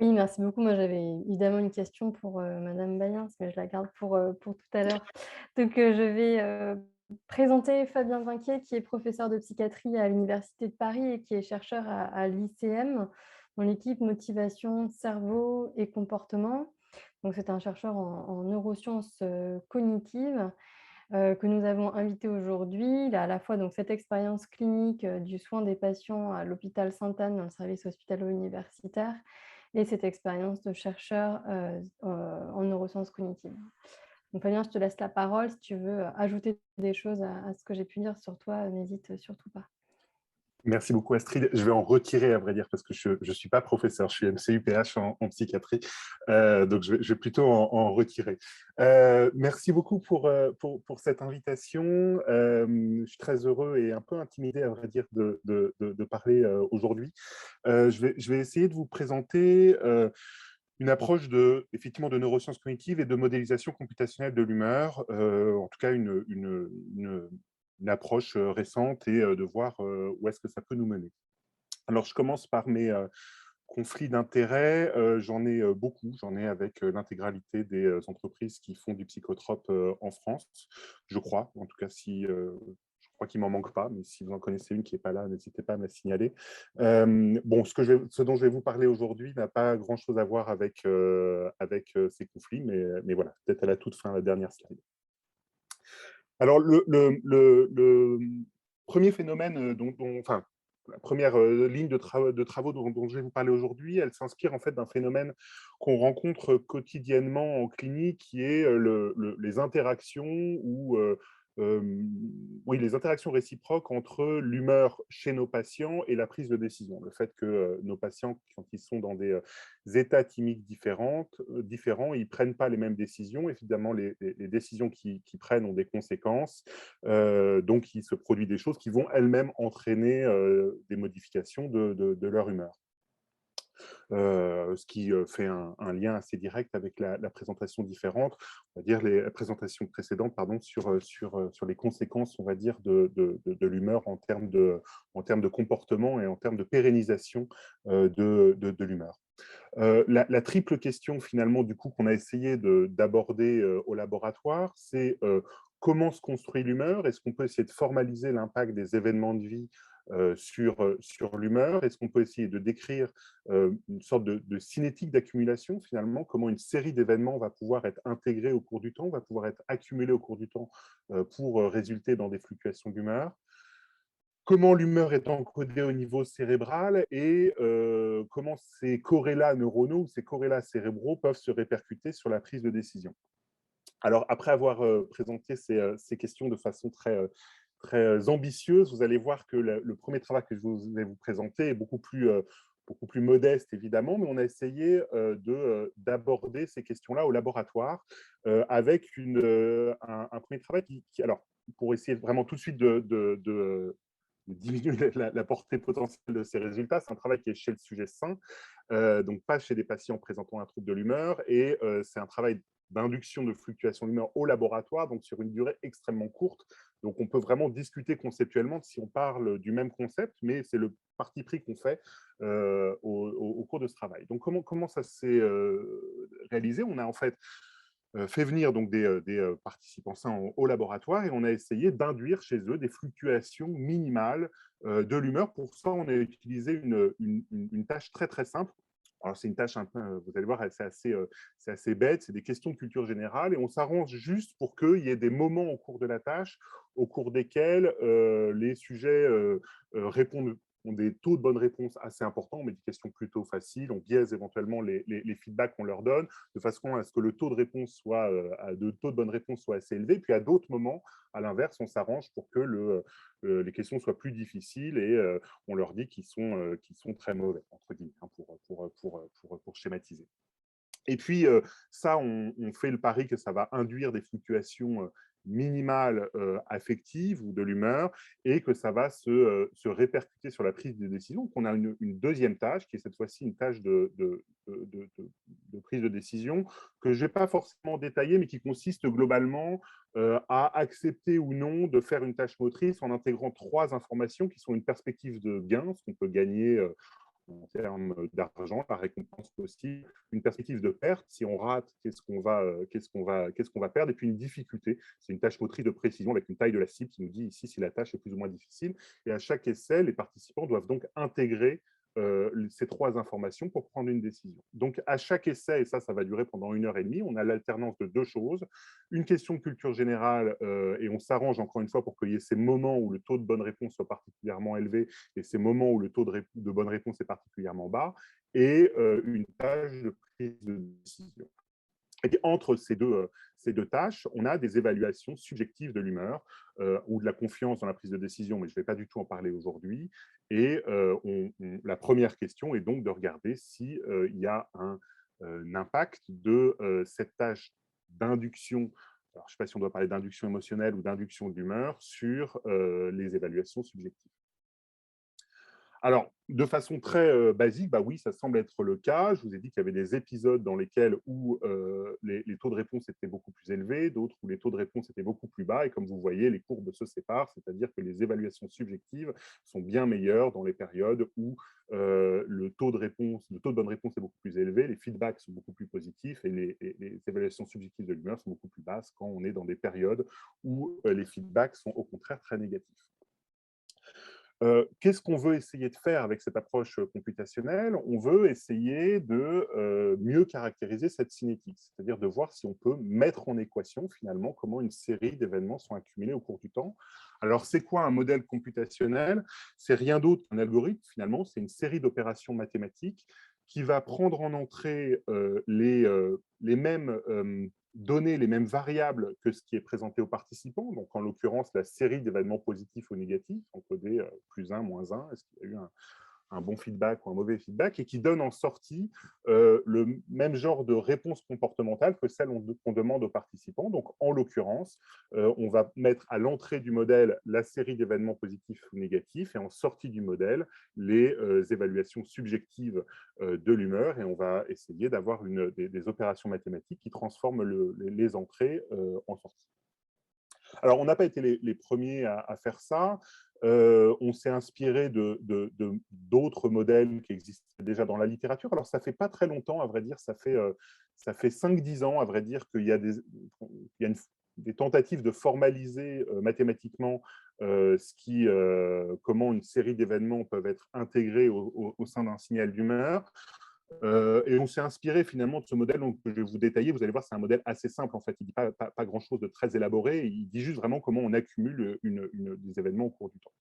Oui, merci beaucoup. Moi, j'avais évidemment une question pour, madame Bayens, mais je la garde pour tout à l'heure. Donc, je vais, présenter Fabien Vinquier, qui est professeur de psychiatrie à l'Université de Paris et qui est chercheur à l'ICM, dans l'équipe motivation, cerveau et comportement. Donc, c'est un chercheur en neurosciences, cognitives, que nous avons invité aujourd'hui. Il a à la fois donc cette expérience clinique, du soin des patients à l'hôpital Sainte-Anne dans le service hospitalo-universitaire et cette expérience de chercheur, en neurosciences cognitives. Donc Fabien, je te laisse la parole. Si tu veux, ajouter des choses à ce que j'ai pu dire sur toi, n'hésite surtout pas. Merci beaucoup Astrid. Je vais en retirer à vrai dire parce que je ne suis pas professeur, je suis MCUPH en psychiatrie, donc je vais plutôt en retirer. Merci beaucoup pour cette invitation. Je suis très heureux et un peu intimidé à vrai dire de parler aujourd'hui. Je vais essayer de vous présenter une approche effectivement de neurosciences cognitives et de modélisation computationnelle de l'humeur, en tout cas une approche récente et de voir où est-ce que ça peut nous mener. Alors, je commence par mes conflits d'intérêts. J'en ai beaucoup. J'en ai avec l'intégralité des entreprises qui font du psychotrope en France, je crois. En tout cas, si je crois qu'il m'en manque pas, mais si vous en connaissez une qui n'est pas là, n'hésitez pas à me la signaler. Bon, ce dont je vais vous parler aujourd'hui n'a pas grand-chose à voir avec ces conflits, mais voilà, peut-être à la toute fin, la dernière slide. Alors, le premier phénomène enfin, la première ligne de travaux dont je vais vous parler aujourd'hui, elle s'inspire en fait d'un phénomène qu'on rencontre quotidiennement en clinique, qui est les interactions ou oui, les interactions réciproques entre l'humeur chez nos patients et la prise de décision. Le fait que nos patients, quand ils sont dans des états thymiques différents, ils ne prennent pas les mêmes décisions. Évidemment, les décisions qu'ils prennent ont des conséquences. Donc, il se produit des choses qui vont elles-mêmes entraîner des modifications de leur humeur. Ce qui fait un lien assez direct avec la présentation différente, on va dire la présentation précédente, pardon, sur les conséquences, on va dire, de l'humeur en termes de comportement et en termes de pérennisation de l'humeur. La triple question finalement du coup qu'on a essayé d'aborder au laboratoire, c'est comment se construit l'humeur? Est-ce qu'on peut essayer de formaliser l'impact des événements de vie sur l'humeur? Est-ce qu'on peut essayer de décrire une sorte de cinétique d'accumulation finalement? Comment une série d'événements va pouvoir être intégrée au cours du temps, va pouvoir être accumulée au cours du temps pour résulter dans des fluctuations d'humeur? Comment l'humeur est encodée au niveau cérébral et comment ces corrélats neuronaux ou ces corrélats cérébraux peuvent se répercuter sur la prise de décision. Alors, après avoir présenté ces questions de façon très ambitieuse, vous allez voir que le premier travail que je vais vous présenter est beaucoup plus modeste, évidemment, mais on a essayé d'aborder ces questions-là au laboratoire avec un premier travail alors, pour essayer vraiment tout de suite de diminuer la portée potentielle de ces résultats. C'est un travail qui est chez le sujet sain, donc pas chez des patients présentant un trouble de l'humeur, et c'est un travail d'induction de fluctuation d'humeur au laboratoire, donc sur une durée extrêmement courte. Donc on peut vraiment discuter conceptuellement si on parle du même concept, mais c'est le parti pris qu'on fait au cours de ce travail. Donc comment ça s'est réalisé? On a en fait fait venir donc des participants sains au laboratoire et on a essayé d'induire chez eux des fluctuations minimales de l'humeur. Pour ça, on a utilisé une tâche très simple. Alors, c'est une tâche un peu, vous allez voir, c'est assez bête, c'est des questions de culture générale et on s'arrange juste pour qu'il y ait des moments au cours de la tâche au cours desquels les sujets répondent ont des taux de bonne réponse assez importants, on met des questions plutôt faciles, on biaise éventuellement les feedbacks qu'on leur donne, de façon à ce que le taux de réponse taux de bonne réponse soit assez élevé. Puis à d'autres moments, à l'inverse, on s'arrange pour que les questions soient plus difficiles et on leur dit qu'ils sont très mauvais, entre guillemets, hein, pour schématiser. Et puis, ça, on fait le pari que ça va induire des fluctuations minimales affectives ou de l'humeur et que ça va se répercuter sur la prise de décision. Donc, on a une deuxième tâche qui est cette fois-ci une tâche de prise de décision que je ne vais pas forcément détailler, mais qui consiste globalement à accepter ou non de faire une tâche motrice en intégrant trois informations qui sont une perspective de gain, ce qu'on peut gagner en termes d'argent, la récompense possible, une perspective de perte. Si on rate, qu'est-ce qu'on va perdre? Et puis une difficulté, c'est une tâche motrice de précision avec une taille de la cible qui nous dit ici si la tâche est plus ou moins difficile. Et à chaque essai, les participants doivent donc intégrer ces trois informations pour prendre une décision. Donc, à chaque essai, et ça va durer pendant 1 heure et demie, on a l'alternance de deux choses. Une question de culture générale, et on s'arrange encore une fois pour qu'il y ait ces moments où le taux de bonne réponse soit particulièrement élevé et ces moments où le taux de bonne réponse est particulièrement bas, et une tâche de prise de décision. Et entre ces deux tâches, on a des évaluations subjectives de l'humeur ou de la confiance dans la prise de décision, mais je ne vais pas du tout en parler aujourd'hui. Et la première question est donc de regarder s'il y a un impact de cette tâche d'induction. Alors, je ne sais pas si on doit parler d'induction émotionnelle ou d'induction d'humeur sur les évaluations subjectives. Alors, de façon très basique, bah oui, ça semble être le cas. Je vous ai dit qu'il y avait des épisodes dans lesquels où les taux de réponse étaient beaucoup plus élevés, d'autres où les taux de réponse étaient beaucoup plus bas. Et comme vous voyez, les courbes se séparent, c'est-à-dire que les évaluations subjectives sont bien meilleures dans les périodes où le taux de bonne réponse est beaucoup plus élevé, les feedbacks sont beaucoup plus positifs et les évaluations subjectives de l'humeur sont beaucoup plus basses quand on est dans des périodes où les feedbacks sont au contraire très négatifs. Qu'est-ce qu'on veut essayer de faire avec cette approche computationnelle? On veut essayer de mieux caractériser cette cinétique, c'est-à-dire de voir si on peut mettre en équation finalement comment une série d'événements sont accumulés au cours du temps. Alors, c'est quoi un modèle computationnel? C'est rien d'autre qu'un algorithme finalement, c'est une série d'opérations mathématiques qui va prendre en entrée les mêmes donner les mêmes variables que ce qui est présenté aux participants, donc en l'occurrence la série d'événements positifs ou négatifs, encodés +1, -1, est-ce qu'il y a eu un bon feedback ou un mauvais feedback, et qui donne en sortie le même genre de réponse comportementale que celle qu'on demande aux participants. Donc, en l'occurrence, on va mettre à l'entrée du modèle la série d'événements positifs ou négatifs, et en sortie du modèle, les évaluations subjectives de l'humeur, et on va essayer d'avoir des opérations mathématiques qui transforment les entrées en sorties. Alors, on n'a pas été les premiers à faire ça. On s'est inspiré d'autres modèles qui existent déjà dans la littérature. Alors, ça fait pas très longtemps, à vrai dire, ça fait 5-10 ans, à vrai dire, qu'il y a des tentatives de formaliser mathématiquement comment une série d'événements peuvent être intégrés au sein d'un signal d'humeur. Et on s'est inspiré finalement de ce modèle donc, que je vais vous détailler. Vous allez voir, c'est un modèle assez simple en fait. Il ne dit pas grand-chose de très élaboré. Il dit juste vraiment comment on accumule des événements au cours du temps.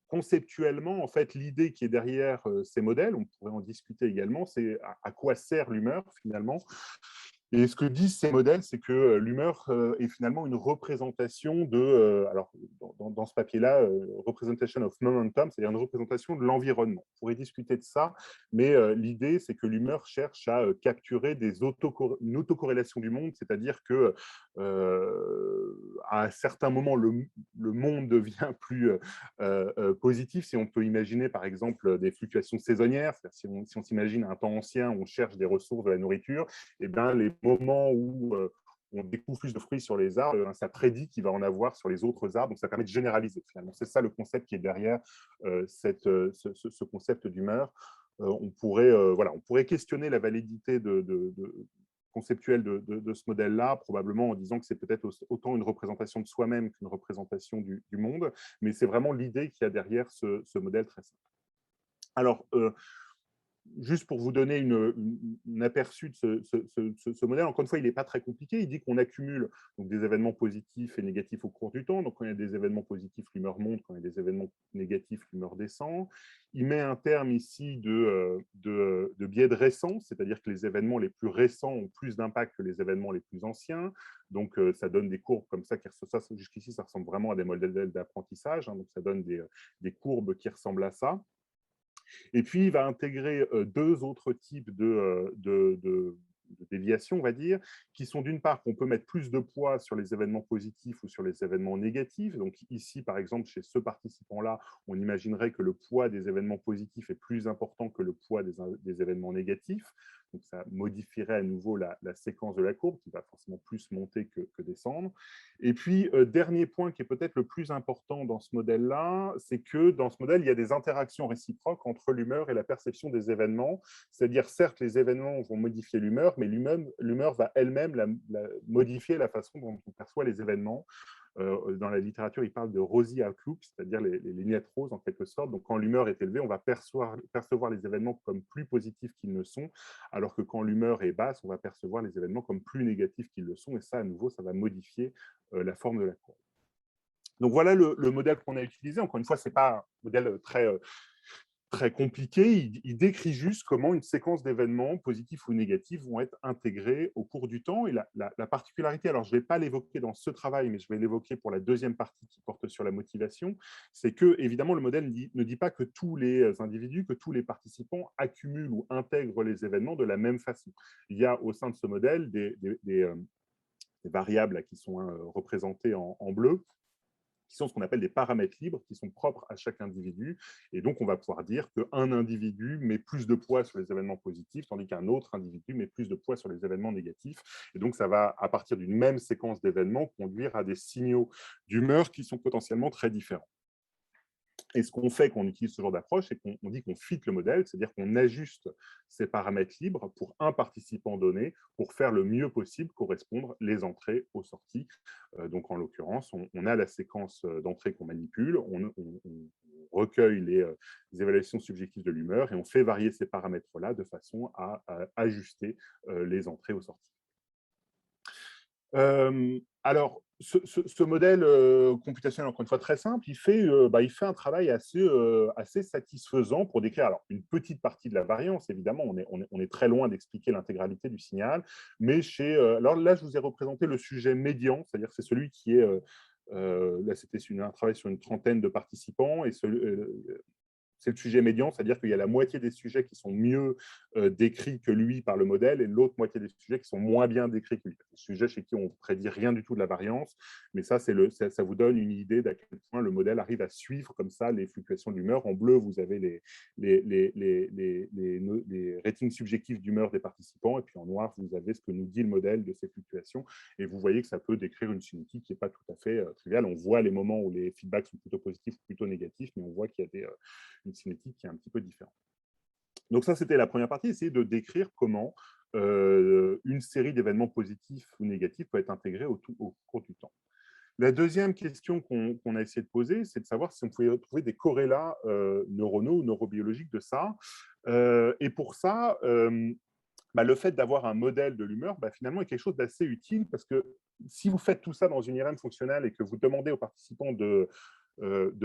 Conceptuellement, en fait, l'idée qui est derrière ces modèles, on pourrait en discuter également, c'est à quoi sert l'humeur finalement. Et ce que disent ces modèles, c'est que l'humeur est finalement une représentation alors dans ce papier-là, representation of momentum, c'est-à-dire une représentation de l'environnement. On pourrait discuter de ça, mais l'idée, c'est que l'humeur cherche à capturer une autocorrélation du monde, c'est-à-dire que à un certain moment, le monde devient plus positif. Si on peut imaginer, par exemple, des fluctuations saisonnières, c'est-à-dire si on s'imagine un temps ancien où on cherche des ressources de la nourriture, et bien, les moments où on découvre plus de fruits sur les arbres, ça prédit qu'il va en avoir sur les autres arbres, donc ça permet de généraliser finalement. C'est ça le concept qui est derrière ce concept d'humeur. On pourrait questionner la validité conceptuelle de ce modèle-là, probablement en disant que c'est peut-être autant une représentation de soi-même qu'une représentation du monde, mais c'est vraiment l'idée qu'il y a derrière ce modèle très simple. Alors, juste pour vous donner un aperçu de ce modèle, encore une fois, il n'est pas très compliqué. Il dit qu'on accumule donc, des événements positifs et négatifs au cours du temps. Donc, quand il y a des événements positifs, l'humeur monte. Quand il y a des événements négatifs, l'humeur descend. Il met un terme ici de biais de récence, c'est-à-dire que les événements les plus récents ont plus d'impact que les événements les plus anciens. Donc, ça donne des courbes comme ça. Jusqu'ici, ça ressemble vraiment à des modèles d'apprentissage. Donc, ça donne des courbes qui ressemblent à ça. Et puis, il va intégrer deux autres types de déviations, on va dire, qui sont d'une part qu'on peut mettre plus de poids sur les événements positifs ou sur les événements négatifs. Donc ici, par exemple, chez ce participant-là, on imaginerait que le poids des événements positifs est plus important que le poids des événements négatifs. Donc, ça modifierait à nouveau la séquence de la courbe, qui va forcément plus monter que descendre. Et puis, dernier point qui est peut-être le plus important dans ce modèle-là, c'est que dans ce modèle, il y a des interactions réciproques entre l'humeur et la perception des événements. C'est-à-dire, certes, les événements vont modifier l'humeur, mais l'humeur va elle-même modifier la façon dont on perçoit les événements. Dans la littérature, il parle de rosy outlook, c'est-à-dire les lunettes roses en quelque sorte. Donc, quand l'humeur est élevée, on va percevoir les événements comme plus positifs qu'ils ne sont, alors que quand l'humeur est basse, on va percevoir les événements comme plus négatifs qu'ils le sont. Et ça, à nouveau, ça va modifier la forme de la courbe. Donc, voilà le modèle qu'on a utilisé. Encore une fois, ce n'est pas un modèle très compliqué. Il décrit juste comment une séquence d'événements, positifs ou négatifs, vont être intégrés au cours du temps. Et la particularité, alors je ne vais pas l'évoquer dans ce travail, mais je vais l'évoquer pour la deuxième partie qui porte sur la motivation, c'est que, évidemment, le modèle ne dit pas que tous les individus, que tous les participants accumulent ou intègrent les événements de la même façon. Il y a au sein de ce modèle des variables qui sont représentées en bleu, qui sont ce qu'on appelle des paramètres libres, qui sont propres à chaque individu. Et donc, on va pouvoir dire qu'un individu met plus de poids sur les événements positifs, tandis qu'un autre individu met plus de poids sur les événements négatifs. Et donc, ça va, à partir d'une même séquence d'événements, conduire à des signaux d'humeur qui sont potentiellement très différents. Et ce qu'on fait quand on utilise ce genre d'approche, c'est qu'on dit qu'on fit le modèle, c'est-à-dire qu'on ajuste ces paramètres libres pour un participant donné pour faire le mieux possible correspondre les entrées aux sorties. Donc, en l'occurrence, on a la séquence d'entrées qu'on manipule, on recueille les évaluations subjectives de l'humeur et on fait varier ces paramètres-là de façon à ajuster les entrées aux sorties. Alors, ce modèle computationnel, encore une fois très simple, il fait un travail assez satisfaisant pour décrire alors, une petite partie de la variance. Évidemment, on est très loin d'expliquer l'intégralité du signal, mais alors là, je vous ai représenté le sujet médian, c'est-à-dire c'est celui qui est là, c'était un travail sur une trentaine de participants, et c'est le sujet médian, c'est-à-dire qu'il y a la moitié des sujets qui sont mieux décrits que lui par le modèle et l'autre moitié des sujets qui sont moins bien décrits que lui. Les sujets chez qui on ne prédit rien du tout de la variance, mais ça vous donne une idée d'à quel point le modèle arrive à suivre comme ça les fluctuations d'humeur. En bleu, vous avez les ratings subjectifs d'humeur des participants, et puis en noir, vous avez ce que nous dit le modèle de ces fluctuations, et vous voyez que ça peut décrire une cinétique qui n'est pas tout à fait triviale. On voit les moments où les feedbacks sont plutôt positifs ou plutôt négatifs, mais on voit qu'il y a une cinétique qui est un petit peu différente. Donc ça, c'était la première partie, essayer de décrire comment une série d'événements positifs ou négatifs peut être intégrée au cours du temps. La deuxième question qu'on a essayé de poser, c'est de savoir si on pouvait trouver des corrélats neuronaux ou neurobiologiques de ça. Et pour ça, le fait d'avoir un modèle de l'humeur, finalement, est quelque chose d'assez utile, parce que si vous faites tout ça dans une IRM fonctionnelle et que vous demandez aux participants de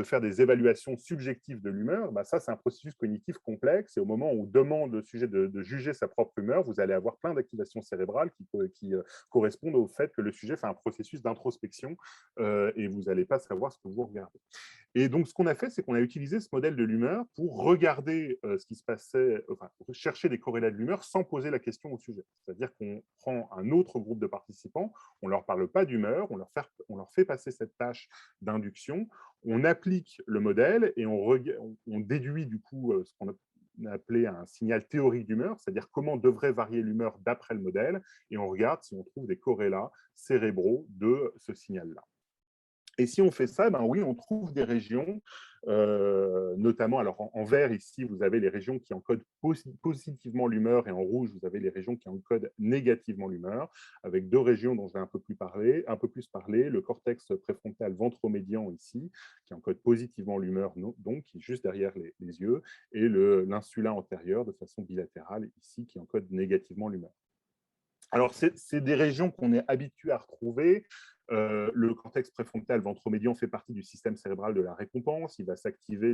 faire des évaluations subjectives de l'humeur, ça, c'est un processus cognitif complexe. Et au moment où on demande au sujet de juger sa propre humeur, vous allez avoir plein d'activations cérébrales qui correspondent au fait que le sujet fait un processus d'introspection et vous n'allez pas savoir ce que vous regardez. Et donc, ce qu'on a fait, c'est qu'on a utilisé ce modèle de l'humeur pour regarder ce qui se passait, enfin, pour chercher des corrélats de l'humeur sans poser la question au sujet. C'est-à-dire qu'on prend un autre groupe de participants, on ne leur parle pas d'humeur, on leur fait passer cette tâche d'induction, on applique le modèle et on déduit du coup ce qu'on a appelé un signal théorique d'humeur, c'est-à-dire comment devrait varier l'humeur d'après le modèle, et on regarde si on trouve des corrélats cérébraux de ce signal-là. Et si on fait ça, oui, on trouve des régions, notamment, alors en vert ici, vous avez les régions qui encodent positivement l'humeur, et en rouge, vous avez les régions qui encodent négativement l'humeur, avec deux régions dont je vais un peu plus parler, le cortex préfrontal ventromédian ici, qui encode positivement l'humeur, donc qui est juste derrière les yeux, et l'insula antérieur de façon bilatérale ici, qui encode négativement l'humeur. Alors, c'est des régions qu'on est habitué à retrouver. Le cortex préfrontal ventromédian fait partie du système cérébral de la récompense. Il va s'activer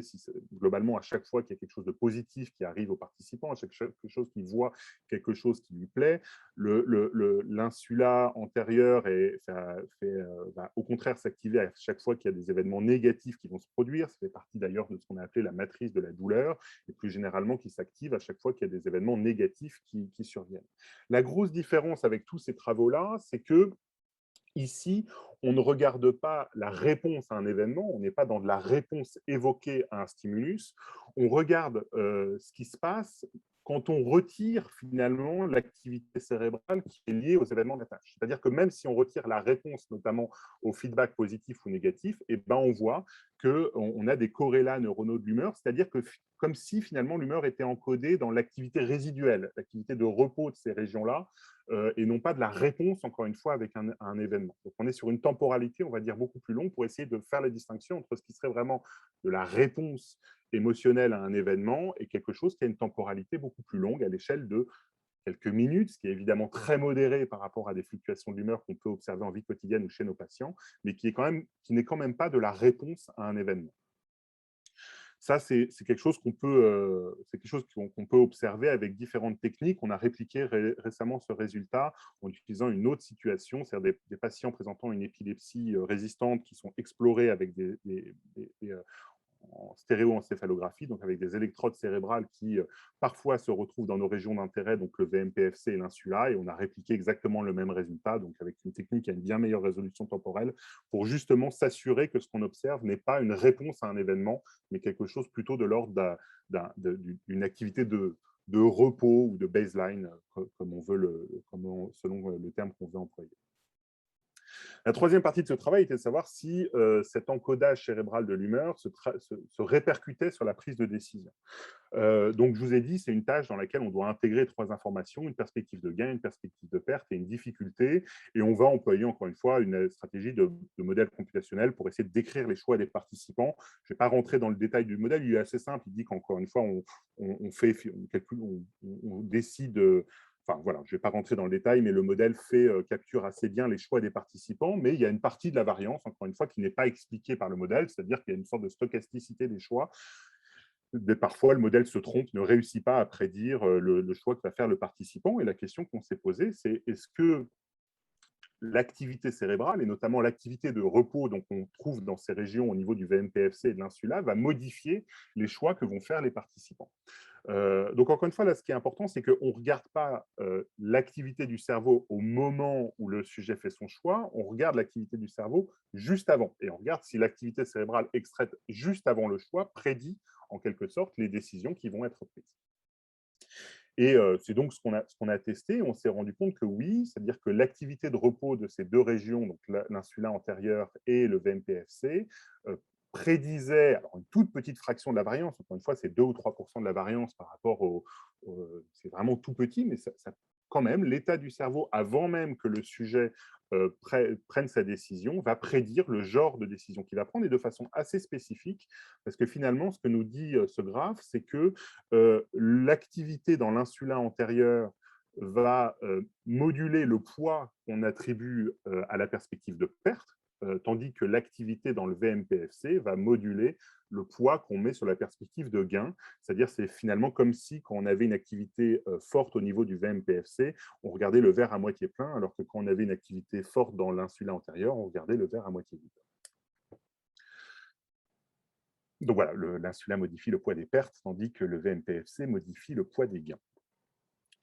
globalement à chaque fois qu'il y a quelque chose de positif qui arrive au participant, à chaque chose qu'il voit, quelque chose qui lui plaît. L'insula antérieure va au contraire s'activer à chaque fois qu'il y a des événements négatifs qui vont se produire. Ça fait partie d'ailleurs de ce qu'on a appelé la matrice de la douleur, et plus généralement qui s'active à chaque fois qu'il y a des événements négatifs qui surviennent. La grosse différence avec tous ces travaux-là, c'est que ici, on ne regarde pas la réponse à un événement, on n'est pas dans de la réponse évoquée à un stimulus, on regarde ce qui se passe quand on retire finalement l'activité cérébrale qui est liée aux événements de la tâche. C'est-à-dire que même si on retire la réponse, notamment au feedback positif ou négatif, eh ben on voit qu'on a des corrélats neuronaux de l'humeur, c'est-à-dire que comme si finalement l'humeur était encodée dans l'activité résiduelle, l'activité de repos de ces régions-là, et non pas de la réponse, encore une fois, avec un événement. Donc on est sur une temporalité, on va dire, beaucoup plus longue pour essayer de faire la distinction entre ce qui serait vraiment de la réponse émotionnelle à un événement et quelque chose qui a une temporalité beaucoup plus longue à l'échelle de quelques minutes, ce qui est évidemment très modéré par rapport à des fluctuations d'humeur qu'on peut observer en vie quotidienne ou chez nos patients, mais qui n'est quand même pas de la réponse à un événement. Ça, c'est quelque chose qu'on peut observer avec différentes techniques. On a répliqué récemment ce résultat en utilisant une autre situation, c'est-à-dire des patients présentant une épilepsie résistante qui sont explorés avec en stéréoencéphalographie, donc avec des électrodes cérébrales qui parfois se retrouvent dans nos régions d'intérêt, donc le VMPFC et l'insula, et on a répliqué exactement le même résultat, donc avec une technique qui a une bien meilleure résolution temporelle, pour justement s'assurer que ce qu'on observe n'est pas une réponse à un événement, mais quelque chose plutôt de l'ordre d'une activité de repos ou de baseline, comme on veut selon le terme qu'on veut employer. La troisième partie de ce travail était de savoir si cet encodage cérébral de l'humeur se répercutait sur la prise de décision. Donc, je vous ai dit, c'est une tâche dans laquelle on doit intégrer trois informations, une perspective de gain, une perspective de perte et une difficulté. Et on va employer, encore une fois, une stratégie de modèle computationnel pour essayer de décrire les choix des participants. Je ne vais pas rentrer dans le détail du modèle, il est assez simple. Il dit qu'encore une fois, on décide. Enfin, voilà, je ne vais pas rentrer dans le détail, mais le modèle capture assez bien les choix des participants, mais il y a une partie de la variance, encore une fois, qui n'est pas expliquée par le modèle, c'est-à-dire qu'il y a une sorte de stochasticité des choix. Mais parfois, le modèle se trompe, ne réussit pas à prédire le choix que va faire le participant. Et la question qu'on s'est posée, c'est est-ce que l'activité cérébrale, et notamment l'activité de repos donc on trouve dans ces régions au niveau du VMPFC et de l'insula, va modifier les choix que vont faire les participants. Donc, encore une fois, là, ce qui est important, c'est qu'on ne regarde pas l'activité du cerveau au moment où le sujet fait son choix, on regarde l'activité du cerveau juste avant. Et on regarde si l'activité cérébrale extraite juste avant le choix prédit, en quelque sorte, les décisions qui vont être prises. Et c'est donc ce qu'on a testé. On s'est rendu compte que oui, c'est-à-dire que l'activité de repos de ces deux régions, donc l'insula antérieure et le VMPFC, prédisait alors une toute petite fraction de la variance. Encore une fois, c'est 2 ou 3% de la variance par rapport c'est vraiment tout petit, mais quand même, l'état du cerveau, avant même que le sujet prenne sa décision, va prédire le genre de décision qu'il va prendre et de façon assez spécifique, parce que finalement, ce que nous dit ce graphe, c'est que l'activité dans l'insula antérieure va moduler le poids qu'on attribue à la perspective de perte, tandis que l'activité dans le VMPFC va moduler le poids qu'on met sur la perspective de gain. C'est-à-dire c'est finalement comme si quand on avait une activité forte au niveau du VMPFC, on regardait le verre à moitié plein, alors que quand on avait une activité forte dans l'insula antérieure, on regardait le verre à moitié vide. Donc voilà, l'insula modifie le poids des pertes, tandis que le VMPFC modifie le poids des gains.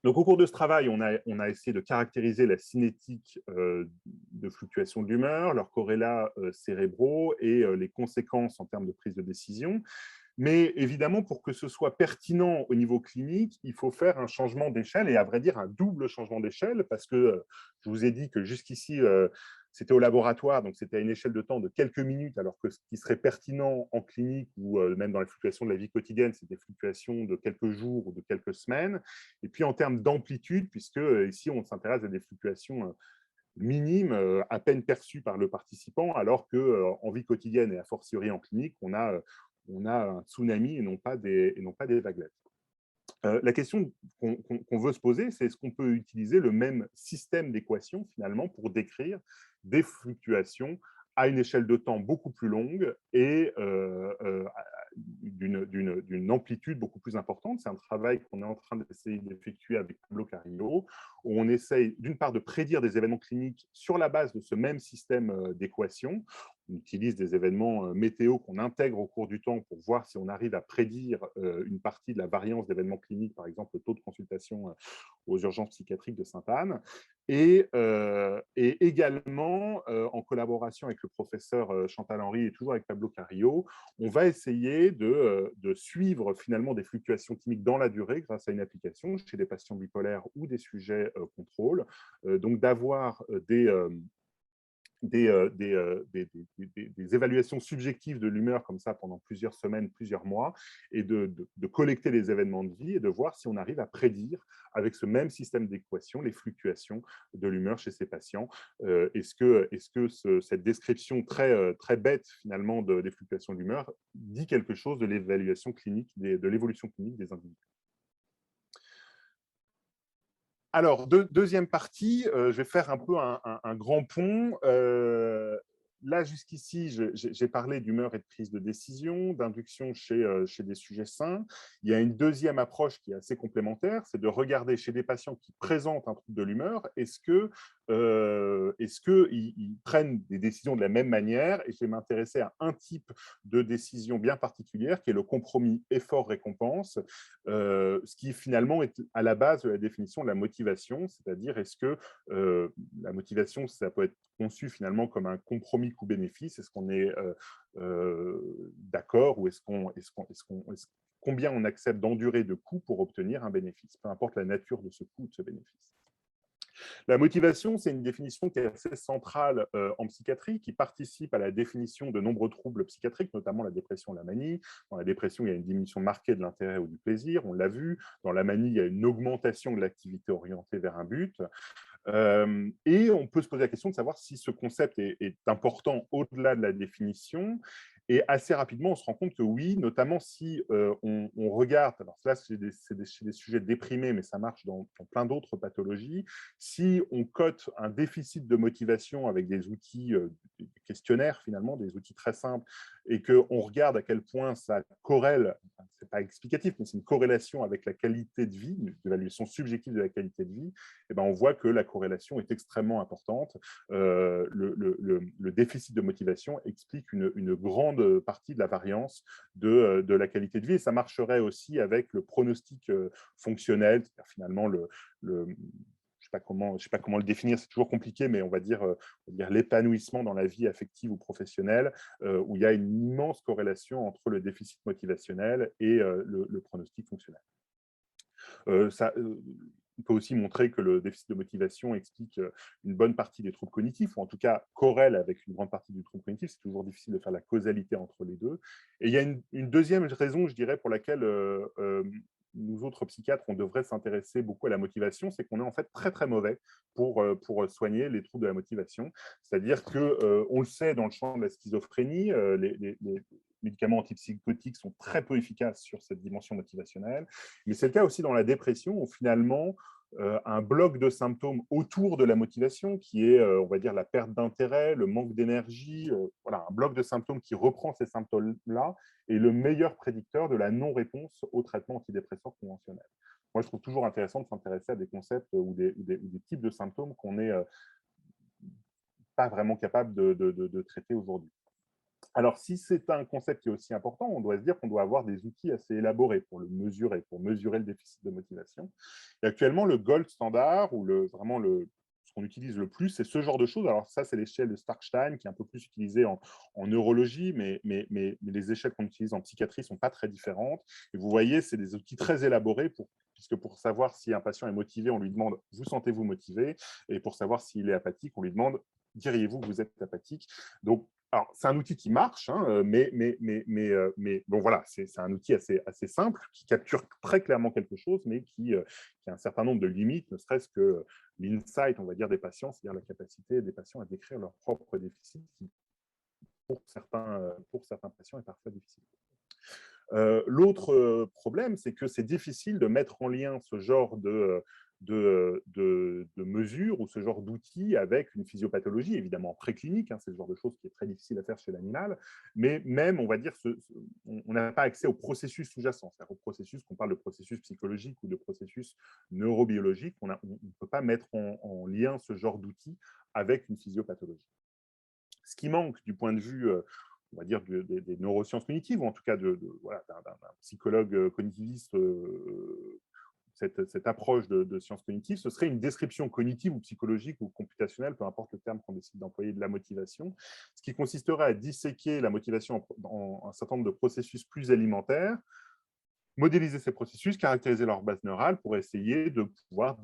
Donc, au cours de ce travail, on a essayé de caractériser la cinétique de fluctuation de l'humeur, leurs corrélats cérébraux et les conséquences en termes de prise de décision. Mais évidemment, pour que ce soit pertinent au niveau clinique, il faut faire un changement d'échelle et à vrai dire un double changement d'échelle parce que je vous ai dit que jusqu'ici, c'était au laboratoire, donc c'était à une échelle de temps de quelques minutes, alors que ce qui serait pertinent en clinique ou même dans les fluctuations de la vie quotidienne, c'est des fluctuations de quelques jours ou de quelques semaines. Et puis en termes d'amplitude, puisque ici on s'intéresse à des fluctuations minimes, à peine perçues par le participant, alors qu'en vie quotidienne et a fortiori en clinique, on a un tsunami et non pas des vaguelettes. La question qu'on veut se poser, c'est est-ce qu'on peut utiliser le même système d'équations finalement pour décrire des fluctuations à une échelle de temps beaucoup plus longue et d'une amplitude beaucoup plus importante. C'est un travail qu'on est en train d'essayer d'effectuer avec Pablo Carrillo, où on essaye d'une part de prédire des événements cliniques sur la base de ce même système d'équations. on utilise des événements météo qu'on intègre au cours du temps pour voir si on arrive à prédire une partie de la variance d'événements cliniques, par exemple le taux de consultation aux urgences psychiatriques de Sainte-Anne. Et également, en collaboration avec le professeur Chantal Henry et toujours avec Pablo Carrillo, on va essayer de suivre finalement des fluctuations cliniques dans la durée grâce à une application chez des patients bipolaires ou des sujets contrôle. Donc d'avoir des évaluations subjectives de l'humeur comme ça pendant plusieurs semaines, plusieurs mois, et de collecter les événements de vie et de voir si on arrive à prédire avec ce même système d'équations les fluctuations de l'humeur chez ces patients. Cette description très bête finalement des fluctuations de l'humeur dit quelque chose de l'évaluation clinique, de l'évolution clinique des individus. Alors, deuxième partie, je vais faire un peu un grand pont. Là, jusqu'ici, j'ai parlé d'humeur et de prise de décision, d'induction chez des sujets sains. Il y a une deuxième approche qui est assez complémentaire, c'est de regarder chez des patients qui présentent un trouble de l'humeur, est-ce qu'ils prennent des décisions de la même manière. Et je vais m'intéresser à un type de décision bien particulière, qui est le compromis effort-récompense, ce qui finalement est à la base de la définition de la motivation, c'est-à-dire est-ce que la motivation, ça peut être conçu finalement comme un compromis coût-bénéfice, est-ce qu'on est d'accord ou combien on accepte d'endurer de coûts pour obtenir un bénéfice, peu importe la nature de ce coût ou de ce bénéfice. La motivation, c'est une définition qui est assez centrale en psychiatrie, qui participe à la définition de nombreux troubles psychiatriques, notamment la dépression et la manie. Dans la dépression, il y a une diminution marquée de l'intérêt ou du plaisir, on l'a vu. Dans la manie, il y a une augmentation de l'activité orientée vers un but. Et on peut se poser la question de savoir si ce concept est important au-delà de la définition. Et assez rapidement, on se rend compte que oui, notamment si on regarde, alors là, c'est des sujets déprimés, mais ça marche dans plein d'autres pathologies. Si on cote un déficit de motivation avec des outils, des questionnaires finalement, des outils très simples, et qu'on regarde à quel point ça corrèle, ce n'est pas explicatif, mais c'est une corrélation avec la qualité de vie, une évaluation subjective de la qualité de vie, et ben on voit que la corrélation est extrêmement importante. Le déficit de motivation explique une grande partie de la variance de la qualité de vie. Et ça marcherait aussi avec le pronostic fonctionnel, c'est-à-dire finalement je ne sais pas comment le définir, c'est toujours compliqué, mais on va dire l'épanouissement dans la vie affective ou professionnelle, où il y a une immense corrélation entre le déficit motivationnel et le pronostic fonctionnel. On peut aussi montrer que le déficit de motivation explique une bonne partie des troubles cognitifs, ou en tout cas corrèle avec une grande partie du trouble cognitif. C'est toujours difficile de faire la causalité entre les deux. Et il y a une deuxième raison, je dirais, pour laquelle nous autres psychiatres, on devrait s'intéresser beaucoup à la motivation, c'est qu'on est en fait très très mauvais pour soigner les troubles de la motivation. C'est-à-dire qu'on le sait dans le champ de la schizophrénie, les médicaments antipsychotiques sont très peu efficaces sur cette dimension motivationnelle. Mais c'est le cas aussi dans la dépression, où finalement, un bloc de symptômes autour de la motivation, qui est, on va dire, la perte d'intérêt, le manque d'énergie, voilà, un bloc de symptômes qui reprend ces symptômes-là, est le meilleur prédicteur de la non-réponse au traitement antidépresseur conventionnel. Moi, je trouve toujours intéressant de s'intéresser à des concepts ou des types de symptômes qu'on n'est pas vraiment capable de traiter aujourd'hui. Alors, si c'est un concept qui est aussi important, on doit se dire qu'on doit avoir des outils assez élaborés pour le mesurer, pour mesurer le déficit de motivation. Et actuellement, le gold standard, ou ce qu'on utilise le plus, c'est ce genre de choses. Alors ça, c'est l'échelle de Starkstein, qui est un peu plus utilisée en neurologie, mais les échelles qu'on utilise en psychiatrie ne sont pas très différentes. Et vous voyez, c'est des outils très élaborés, puisque pour savoir si un patient est motivé, on lui demande « vous sentez-vous motivé ?» Et pour savoir s'il est apathique, on lui demande « diriez-vous que vous êtes apathique ?» Donc, alors, c'est un outil qui marche, hein, mais bon, voilà, c'est un outil assez simple, qui capture très clairement quelque chose, mais qui a un certain nombre de limites, ne serait-ce que l'insight, on va dire, des patients, c'est-à-dire la capacité des patients à décrire leur propre déficit, qui, pour certains patients, est parfois difficile. L'autre problème, c'est que c'est difficile de mettre en lien ce genre de mesures ou ce genre d'outils avec une physiopathologie, évidemment préclinique, hein, c'est le genre de choses qui est très difficile à faire chez l'animal, mais même, on va dire, on n'a pas accès au processus sous-jacent, c'est-à-dire au processus, qu'on parle de processus psychologique ou de processus neurobiologique, on ne peut pas mettre en lien ce genre d'outils avec une physiopathologie. Ce qui manque du point de vue, on va dire, des neurosciences cognitives, ou en tout cas voilà, d'un psychologue cognitiviste, cette approche de sciences cognitives, ce serait une description cognitive ou psychologique ou computationnelle, peu importe le terme qu'on décide d'employer, de la motivation, ce qui consisterait à disséquer la motivation en un certain nombre de processus plus élémentaires, modéliser ces processus, caractériser leur base neurale pour essayer de pouvoir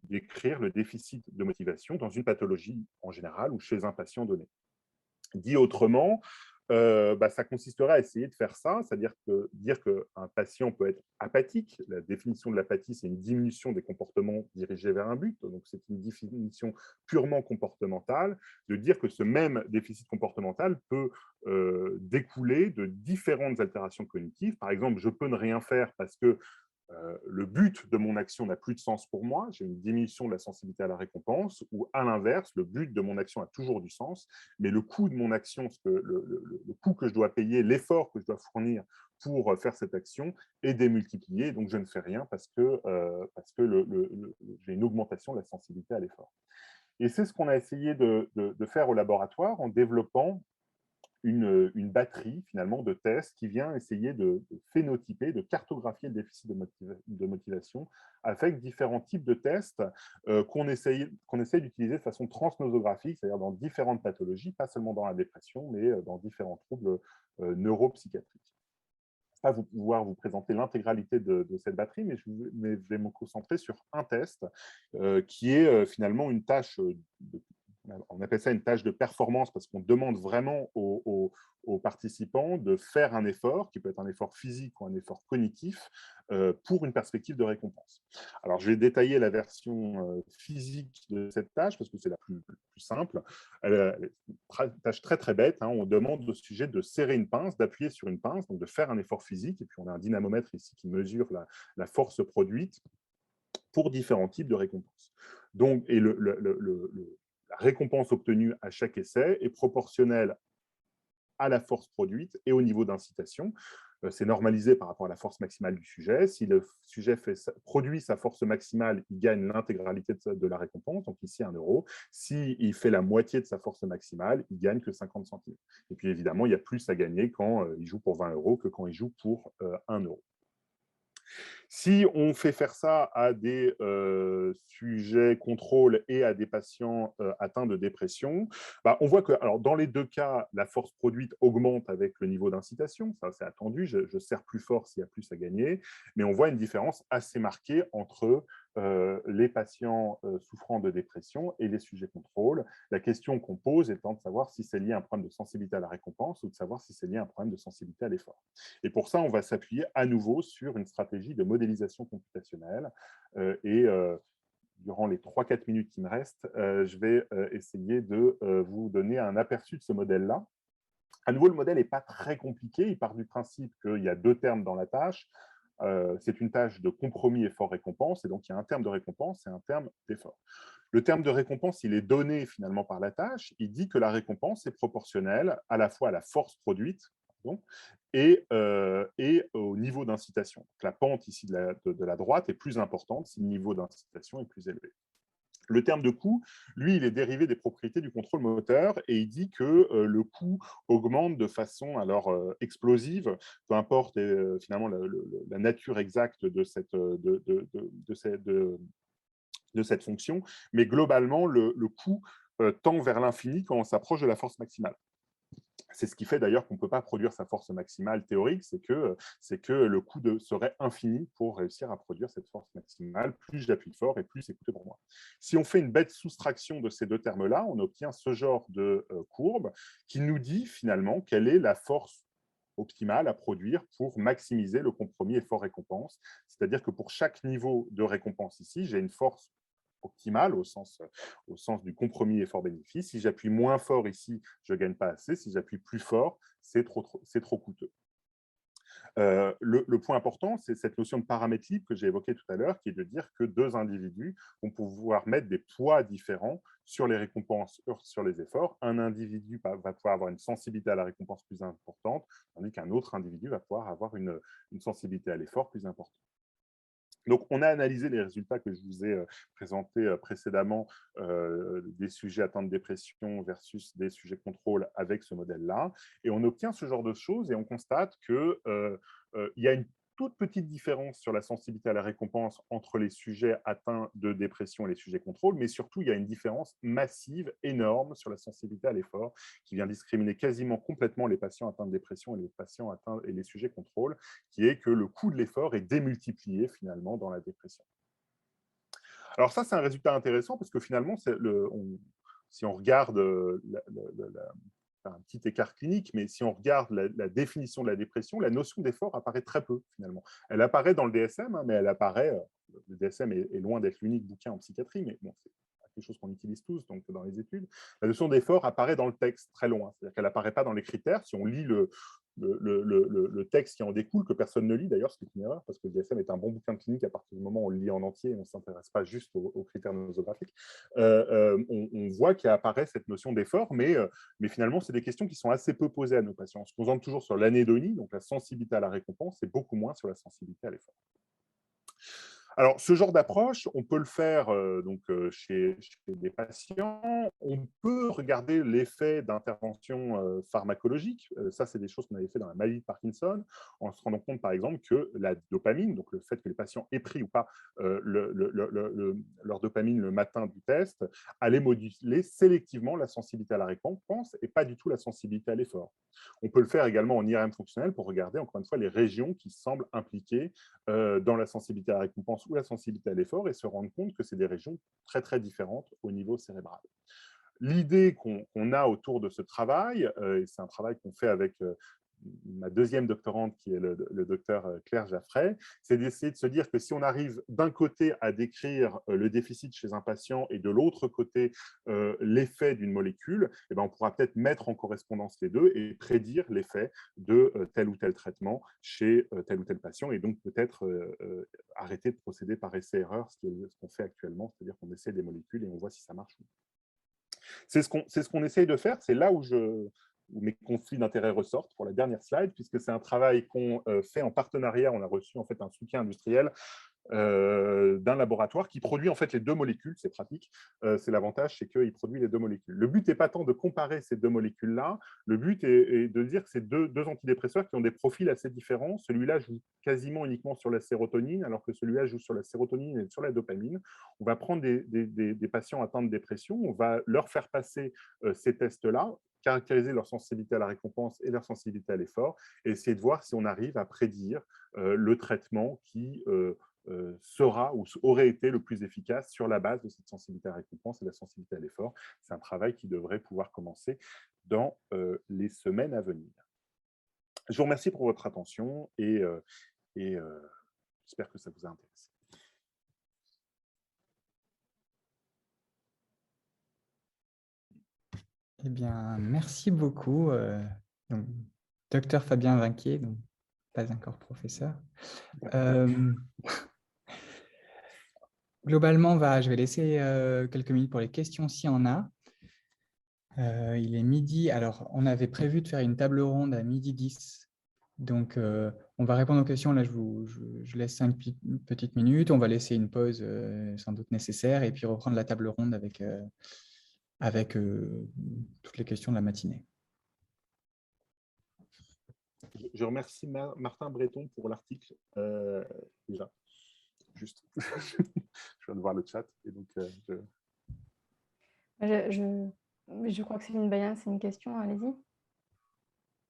décrire le déficit de motivation dans une pathologie en général ou chez un patient donné. Dit autrement, ça consisterait à essayer de faire ça, c'est-à-dire dire qu'un patient peut être apathique. La définition de l'apathie, c'est une diminution des comportements dirigés vers un but, donc c'est une définition purement comportementale, de dire que ce même déficit comportemental peut découler de différentes altérations cognitives. Par exemple, je peux ne rien faire parce que le but de mon action n'a plus de sens pour moi, j'ai une diminution de la sensibilité à la récompense, ou à l'inverse, le but de mon action a toujours du sens, mais le coût de mon action, le coût que je dois payer, l'effort que je dois fournir pour faire cette action est démultiplié, donc je ne fais rien parce que j'ai une augmentation de la sensibilité à l'effort. Et c'est ce qu'on a essayé de faire au laboratoire en développant une batterie finalement de tests qui vient essayer de phénotyper, de cartographier le déficit de motivation avec différents types de tests qu'on essaye d'utiliser de façon transnosographique, c'est-à-dire dans différentes pathologies, pas seulement dans la dépression, mais dans différents troubles neuropsychiatriques. Je ne vais pas pouvoir vous présenter l'intégralité de cette batterie, mais je vais me concentrer sur un test qui est finalement une tâche on appelle ça une tâche de performance parce qu'on demande vraiment aux participants de faire un effort, qui peut être un effort physique ou un effort cognitif, pour une perspective de récompense. Alors, je vais détailler la version physique de cette tâche parce que c'est la plus simple. Elle est une tâche très, très bête. Hein. On demande au sujet de serrer une pince, d'appuyer sur une pince, donc de faire un effort physique. Et puis, on a un dynamomètre ici qui mesure la force produite pour différents types de récompenses. Donc, et la récompense obtenue à chaque essai est proportionnelle à la force produite et au niveau d'incitation. C'est normalisé par rapport à la force maximale du sujet. Si le sujet produit sa force maximale, il gagne l'intégralité de la récompense, donc ici 1 euro. S'il fait la moitié de sa force maximale, il gagne que 50 centimes. Et puis évidemment, il y a plus à gagner quand il joue pour 20 euros que quand il joue pour 1 euro. Si on fait faire ça à des sujets contrôle et à des patients atteints de dépression, on voit que alors, dans les deux cas, la force produite augmente avec le niveau d'incitation. Ça, c'est attendu. Je serre plus fort s'il y a plus à gagner. Mais on voit une différence assez marquée entre les patients souffrant de dépression et les sujets contrôle. La question qu'on pose étant de savoir si c'est lié à un problème de sensibilité à la récompense ou de savoir si c'est lié à un problème de sensibilité à l'effort. Et pour ça, on va s'appuyer à nouveau sur une stratégie de modélisation computationnelle. Durant les 3-4 minutes qui me restent, je vais essayer de vous donner un aperçu de ce modèle-là. À nouveau, le modèle n'est pas très compliqué. Il part du principe qu'il y a 2 termes dans la tâche. C'est une tâche de compromis effort-récompense, et donc il y a un terme de récompense et un terme d'effort. Le terme de récompense, il est donné finalement par la tâche. Il dit que la récompense est proportionnelle à la fois à la force produite et au niveau d'incitation. La pente ici de la droite est plus importante si le niveau d'incitation est plus élevé. Le terme de coût, lui, il est dérivé des propriétés du contrôle moteur et il dit que le coût augmente de façon explosive, peu importe finalement la nature exacte de cette fonction, mais globalement, le coût tend vers l'infini quand on s'approche de la force maximale. C'est ce qui fait d'ailleurs qu'on ne peut pas produire sa force maximale théorique, c'est que le coût serait infini pour réussir à produire cette force maximale. Plus j'appuie fort et plus c'est coûteux pour moi. Si on fait une bête soustraction de ces deux termes-là, on obtient ce genre de courbe qui nous dit finalement quelle est la force optimale à produire pour maximiser le compromis effort-récompense. C'est-à-dire que pour chaque niveau de récompense ici, j'ai une force optimale au sens du compromis effort-bénéfice. Si j'appuie moins fort ici, je ne gagne pas assez. Si j'appuie plus fort, c'est trop coûteux. Le point important, c'est cette notion de paramètre libre que j'ai évoquée tout à l'heure, qui est de dire que 2 individus vont pouvoir mettre des poids différents sur les récompenses, sur les efforts. Un individu va pouvoir avoir une sensibilité à la récompense plus importante, tandis qu'un autre individu va pouvoir avoir une sensibilité à l'effort plus importante. Donc, on a analysé les résultats que je vous ai présentés précédemment des sujets atteints de dépression versus des sujets contrôle avec ce modèle-là. Et on obtient ce genre de choses et on constate qu'il y a une toute petite différence sur la sensibilité à la récompense entre les sujets atteints de dépression et les sujets contrôle, mais surtout, il y a une différence massive, énorme sur la sensibilité à l'effort qui vient discriminer quasiment complètement les patients atteints de dépression et les patients atteints et les sujets contrôle, qui est que le coût de l'effort est démultiplié finalement dans la dépression. Alors ça, c'est un résultat intéressant parce que finalement, si on regarde un petit écart clinique, mais si on regarde la définition de la dépression, la notion d'effort apparaît très peu finalement. Elle apparaît dans le DSM, hein, mais elle apparaît, le DSM est loin d'être l'unique bouquin en psychiatrie, mais bon, c'est quelque chose qu'on utilise tous donc dans les études. La notion d'effort apparaît dans le texte très loin, c'est-à-dire qu'elle n'apparaît pas dans les critères. Si on lit le texte qui en découle, que personne ne lit d'ailleurs, ce qui est une erreur, parce que le DSM est un bon bouquin clinique à partir du moment où on le lit en entier et on ne s'intéresse pas juste aux critères nosographiques, on voit qu'il apparaît cette notion d'effort, mais finalement, c'est des questions qui sont assez peu posées à nos patients. On se concentre toujours sur l'anédonie, donc la sensibilité à la récompense, et beaucoup moins sur la sensibilité à l'effort. Alors, ce genre d'approche, on peut le faire chez des patients. On peut regarder l'effet d'intervention pharmacologique. Ça, c'est des choses qu'on avait fait dans la maladie de Parkinson, en se rendant compte, par exemple, que la dopamine, donc le fait que les patients aient pris ou pas leur dopamine le matin du test, allait moduler sélectivement la sensibilité à la récompense et pas du tout la sensibilité à l'effort. On peut le faire également en IRM fonctionnel pour regarder, encore une fois, les régions qui semblent impliquées dans la sensibilité à la récompense ou la sensibilité à l'effort et se rendre compte que c'est des régions très, très différentes au niveau cérébral. L'idée qu'on a autour de ce travail, et c'est un travail qu'on fait avec ma deuxième doctorante, qui est le docteur Claire Jaffray, c'est d'essayer de se dire que si on arrive d'un côté à décrire le déficit chez un patient et de l'autre côté l'effet d'une molécule, eh ben, on pourra peut-être mettre en correspondance les deux et prédire l'effet de tel ou tel traitement chez tel ou tel patient et donc peut-être arrêter de procéder par essai-erreur, ce qu'on fait actuellement, c'est-à-dire qu'on essaie des molécules et on voit si ça marche ou non. C'est ce qu'on essaye de faire, c'est là où mes conflits d'intérêts ressortent pour la dernière slide, puisque c'est un travail qu'on fait en partenariat. On a reçu en fait un soutien industriel d'un laboratoire qui produit en fait les deux molécules, c'est pratique. C'est l'avantage, c'est qu'il produit les deux molécules. Le but n'est pas tant de comparer ces deux molécules-là, le but est de dire que c'est deux antidépresseurs qui ont des profils assez différents. Celui-là joue quasiment uniquement sur la sérotonine, alors que celui-là joue sur la sérotonine et sur la dopamine. On va prendre des patients atteints de dépression, on va leur faire passer ces tests-là, caractériser leur sensibilité à la récompense et leur sensibilité à l'effort, et essayer de voir si on arrive à prédire le traitement qui sera ou aurait été le plus efficace sur la base de cette sensibilité à la récompense et de la sensibilité à l'effort. C'est un travail qui devrait pouvoir commencer dans les semaines à venir. Je vous remercie pour votre attention et j'espère que ça vous a intéressé. Eh bien, merci beaucoup, donc, docteur Fabien Vinquier, donc pas encore professeur. Globalement, je vais laisser quelques minutes pour les questions s'il y en a. Il est midi. Alors, on avait prévu de faire une table ronde à midi 10. Donc, on va répondre aux questions. Là, je laisse 5 petites minutes. On va laisser une pause sans doute nécessaire et puis reprendre la table ronde avec toutes les questions de la matinée. Je remercie Martin Breton pour l'article, déjà. Juste, je viens de voir le chat. Et donc, je crois que c'est une question, allez-y.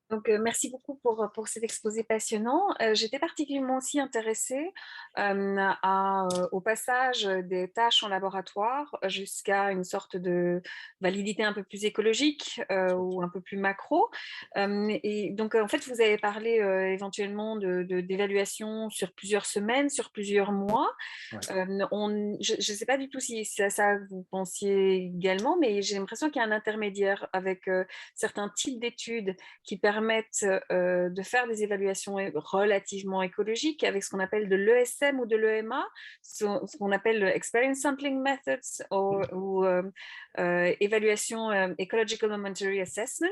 Donc, merci beaucoup pour cet exposé passionnant. J'étais particulièrement aussi intéressée au passage des tâches en laboratoire jusqu'à une sorte de validité un peu plus écologique ou un peu plus macro. Et donc, en fait, vous avez parlé éventuellement d'évaluation sur plusieurs semaines, sur plusieurs mois. Ouais. Je ne sais pas du tout si ça vous pensiez également, mais j'ai l'impression qu'il y a un intermédiaire avec certains types d'études qui permettent de faire des évaluations relativement écologiques avec ce qu'on appelle de l'ESM ou de l'EMA, ce qu'on appelle le Experience Sampling Methods ou évaluation Ecological Momentary Assessment,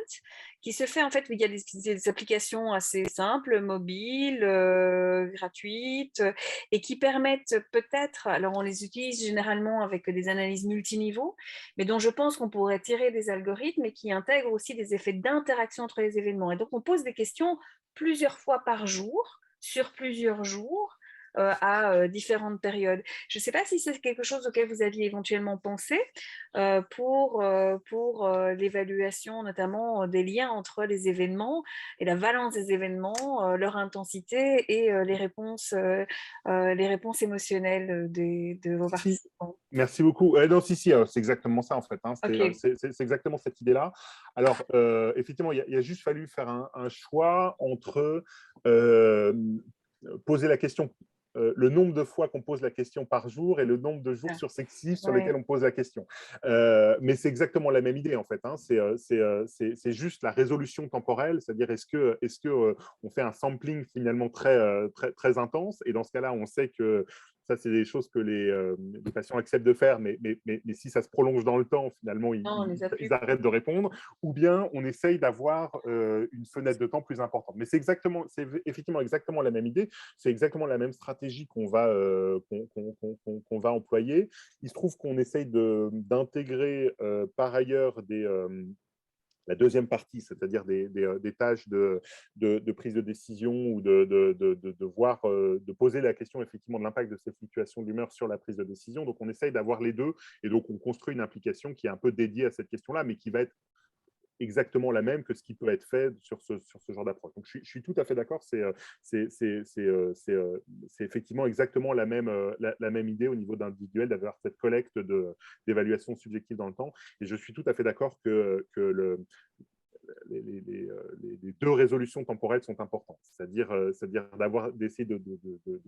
qui se fait en fait via des applications assez simples, mobiles, gratuites, et qui permettent peut-être, alors on les utilise généralement avec des analyses multiniveaux, mais dont je pense qu'on pourrait tirer des algorithmes et qui intègrent aussi des effets d'interaction entre les événements. Et donc on pose des questions plusieurs fois par jour, sur plusieurs jours, à différentes périodes. Je ne sais pas si c'est quelque chose auquel vous aviez éventuellement pensé pour l'évaluation notamment des liens entre les événements et la valence des événements, leur intensité et les réponses émotionnelles de vos Si, participants. merci beaucoup. Non, si, c'est exactement ça en fait. Hein. Ok. C'est exactement cette idée-là. Alors, effectivement, il a juste fallu faire un choix entre poser la question, le nombre de fois qu'on pose la question par jour et le nombre de jours successifs sur lesquels on pose la question. Mais c'est exactement la même idée en fait. Hein. C'est juste la résolution temporelle, c'est-à-dire est-ce que on fait un sampling finalement très intense, et dans ce cas-là, on sait que ça, c'est des choses que les patients acceptent de faire, mais si ça se prolonge dans le temps, finalement, ils arrêtent de répondre, ou bien on essaye d'avoir une fenêtre de temps plus importante. Mais c'est effectivement exactement la même idée, c'est exactement la même stratégie qu'on va employer. Il se trouve qu'on essaye d'intégrer par ailleurs la deuxième partie, c'est-à-dire des tâches de prise de décision ou de voir, de poser la question effectivement de l'impact de ces fluctuations d'humeur sur la prise de décision. Donc, on essaye d'avoir les deux, et donc on construit une application qui est un peu dédiée à cette question-là, mais qui va être exactement la même que ce qui peut être fait sur ce genre d'approche. Donc, je suis tout à fait d'accord, c'est effectivement exactement la même idée au niveau d'individuel, d'avoir cette collecte d'évaluation subjective dans le temps. Et je suis tout à fait d'accord que les deux résolutions temporelles sont importantes, c'est-à-dire d'essayer de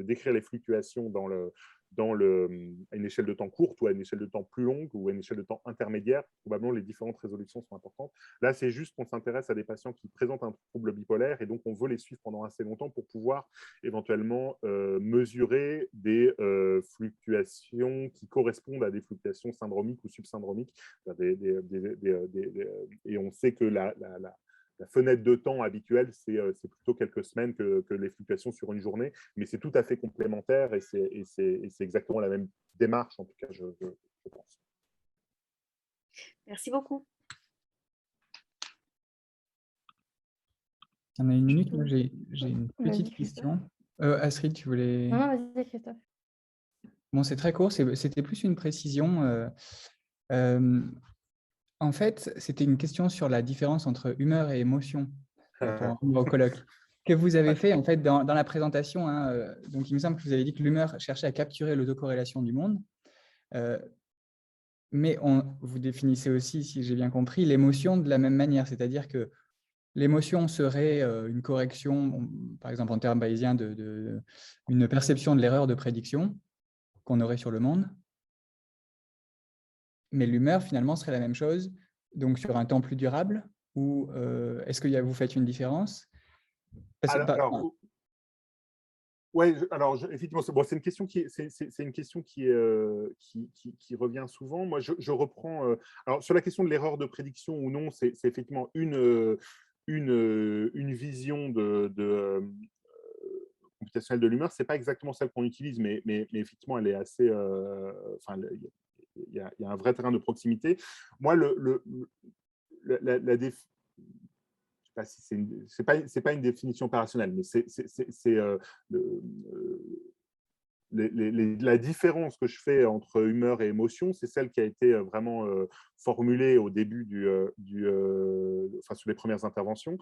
décrire les fluctuations à une échelle de temps courte ou à une échelle de temps plus longue ou à une échelle de temps intermédiaire. Probablement, les différentes résolutions sont importantes. Là, c'est juste qu'on s'intéresse à des patients qui présentent un trouble bipolaire, et donc on veut les suivre pendant assez longtemps pour pouvoir éventuellement mesurer des fluctuations qui correspondent à des fluctuations syndromiques ou subsyndromiques. Et on sait que la fenêtre de temps habituelle, c'est plutôt quelques semaines que les fluctuations sur une journée, mais c'est tout à fait complémentaire, et c'est exactement la même démarche, en tout cas, je pense. Merci beaucoup. On a une minute, moi j'ai une petite question. Astrid, tu voulais… Non, vas-y, Christophe. Bon, c'est très court, c'était plus une précision. En fait, c'était une question sur la différence entre humeur et émotion, pour en revenir au colloque, que vous avez fait en fait dans la présentation. Hein, donc, il me semble que vous avez dit que l'humeur cherchait à capturer l'autocorrélation du monde. Mais vous définissez aussi, si j'ai bien compris, l'émotion de la même manière, c'est-à-dire que l'émotion serait une correction, par exemple en termes bayésiens, une perception de l'erreur de prédiction qu'on aurait sur le monde. Mais l'humeur, finalement, serait la même chose, donc sur un temps plus durable, ou est-ce que vous faites une différence? Effectivement, c'est une question qui revient souvent. Moi, je reprends. Alors, sur la question de l'erreur de prédiction ou non, c'est effectivement une vision computationnelle de l'humeur. C'est pas exactement celle qu'on utilise, mais effectivement, elle est assez. Il y a un vrai terrain de proximité. Moi, c'est pas une définition opérationnelle, mais la différence que je fais entre humeur et émotion, c'est celle qui a été vraiment formulée au début sur les premières interventions.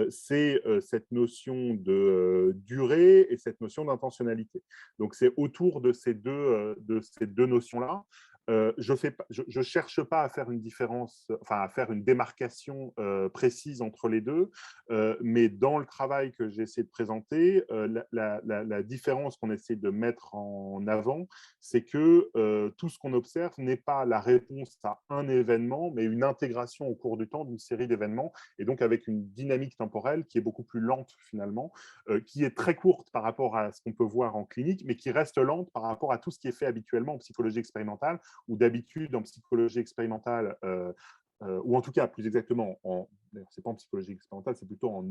C'est cette notion de durée et cette notion d'intentionnalité. Donc, c'est autour de ces deux notions-là. Je ne cherche pas à faire une différence, enfin à faire une démarcation précise entre les deux, mais dans le travail que j'ai essayé de présenter, la différence qu'on essaie de mettre en avant, c'est que tout ce qu'on observe n'est pas la réponse à un événement, mais une intégration au cours du temps d'une série d'événements, et donc avec une dynamique temporelle qui est beaucoup plus lente finalement, qui est très courte par rapport à ce qu'on peut voir en clinique, mais qui reste lente par rapport à tout ce qui est fait habituellement en psychologie expérimentale, où d'habitude, en psychologie expérimentale, ou en tout cas, plus exactement, c'est pas en psychologie expérimentale, c'est plutôt en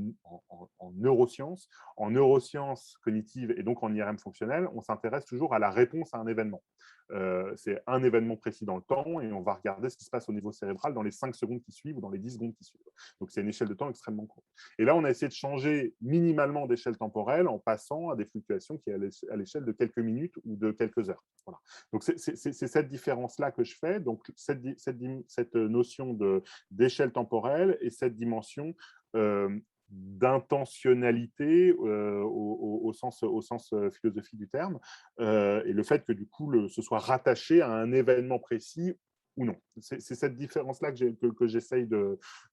neurosciences. En neurosciences cognitives et donc en IRM fonctionnel, on s'intéresse toujours à la réponse à un événement. C'est un événement précis dans le temps et on va regarder ce qui se passe au niveau cérébral dans les 5 secondes qui suivent ou dans les 10 secondes qui suivent. Donc, c'est une échelle de temps extrêmement courte. Et là, on a essayé de changer minimalement d'échelle temporelle en passant à des fluctuations qui est à l'échelle de quelques minutes ou de quelques heures. Voilà. Donc, c'est cette différence-là que je fais. Donc, cette notion d'échelle temporelle et cette dimension d'intentionnalité au sens philosophique du terme, et le fait que du coup ce soit rattaché à un événement précis ou non. C'est cette différence-là que j'essaye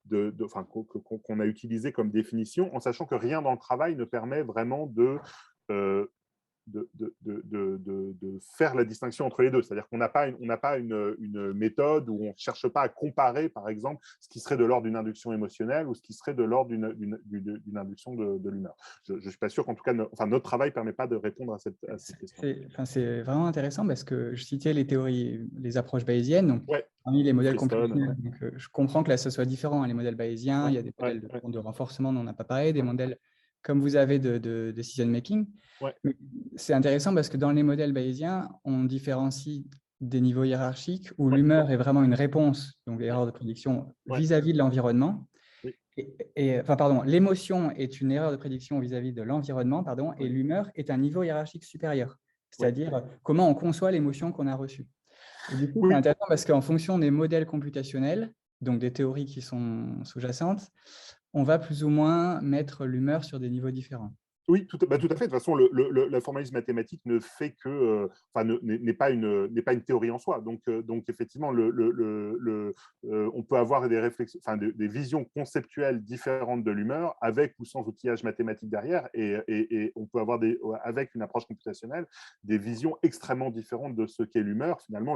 qu'on a utilisé comme définition, en sachant que rien dans le travail ne permet vraiment euh, de faire la distinction entre les deux. C'est-à-dire qu'on n'a pas, une méthode où on ne cherche pas à comparer, par exemple, ce qui serait de l'ordre d'une induction émotionnelle ou ce qui serait de l'ordre d'une induction de l'humeur. Je ne suis pas sûr qu'en tout cas, notre travail ne permet pas de répondre à cette question. C'est vraiment intéressant parce que je citais les théories, les approches bayésiennes, donc ouais. parmi les modèles Friston, computationnels. ouais. Donc, je comprends que là, ce soit différent. Les modèles bayésiens, Ouais, il y a des modèles ouais, de renforcement, on n'en a pas parlé, des modèles comme vous avez de decision making. ouais. C'est intéressant parce que dans les modèles bayésiens, on différencie des niveaux hiérarchiques où Ouais. l'humeur est vraiment une réponse, donc l'erreur de prédiction vis-à-vis de l'environnement. Oui. L'émotion est une erreur de prédiction vis-à-vis de l'environnement, et l'humeur est un niveau hiérarchique supérieur, c'est-à-dire comment on conçoit l'émotion qu'on a reçue. Et du coup, c'est intéressant parce qu'en fonction des modèles computationnels, donc des théories qui sont sous-jacentes, on va plus ou moins mettre l'humeur sur des niveaux différents. Oui, tout à fait. De toute façon, la formalisme mathématique ne fait que, n'est pas une théorie en soi. Donc effectivement, on peut avoir des réflexions, des visions conceptuelles différentes de l'humeur, avec ou sans outillage mathématique derrière, et on peut avoir avec une approche computationnelle des visions extrêmement différentes de ce qu'est l'humeur. Finalement,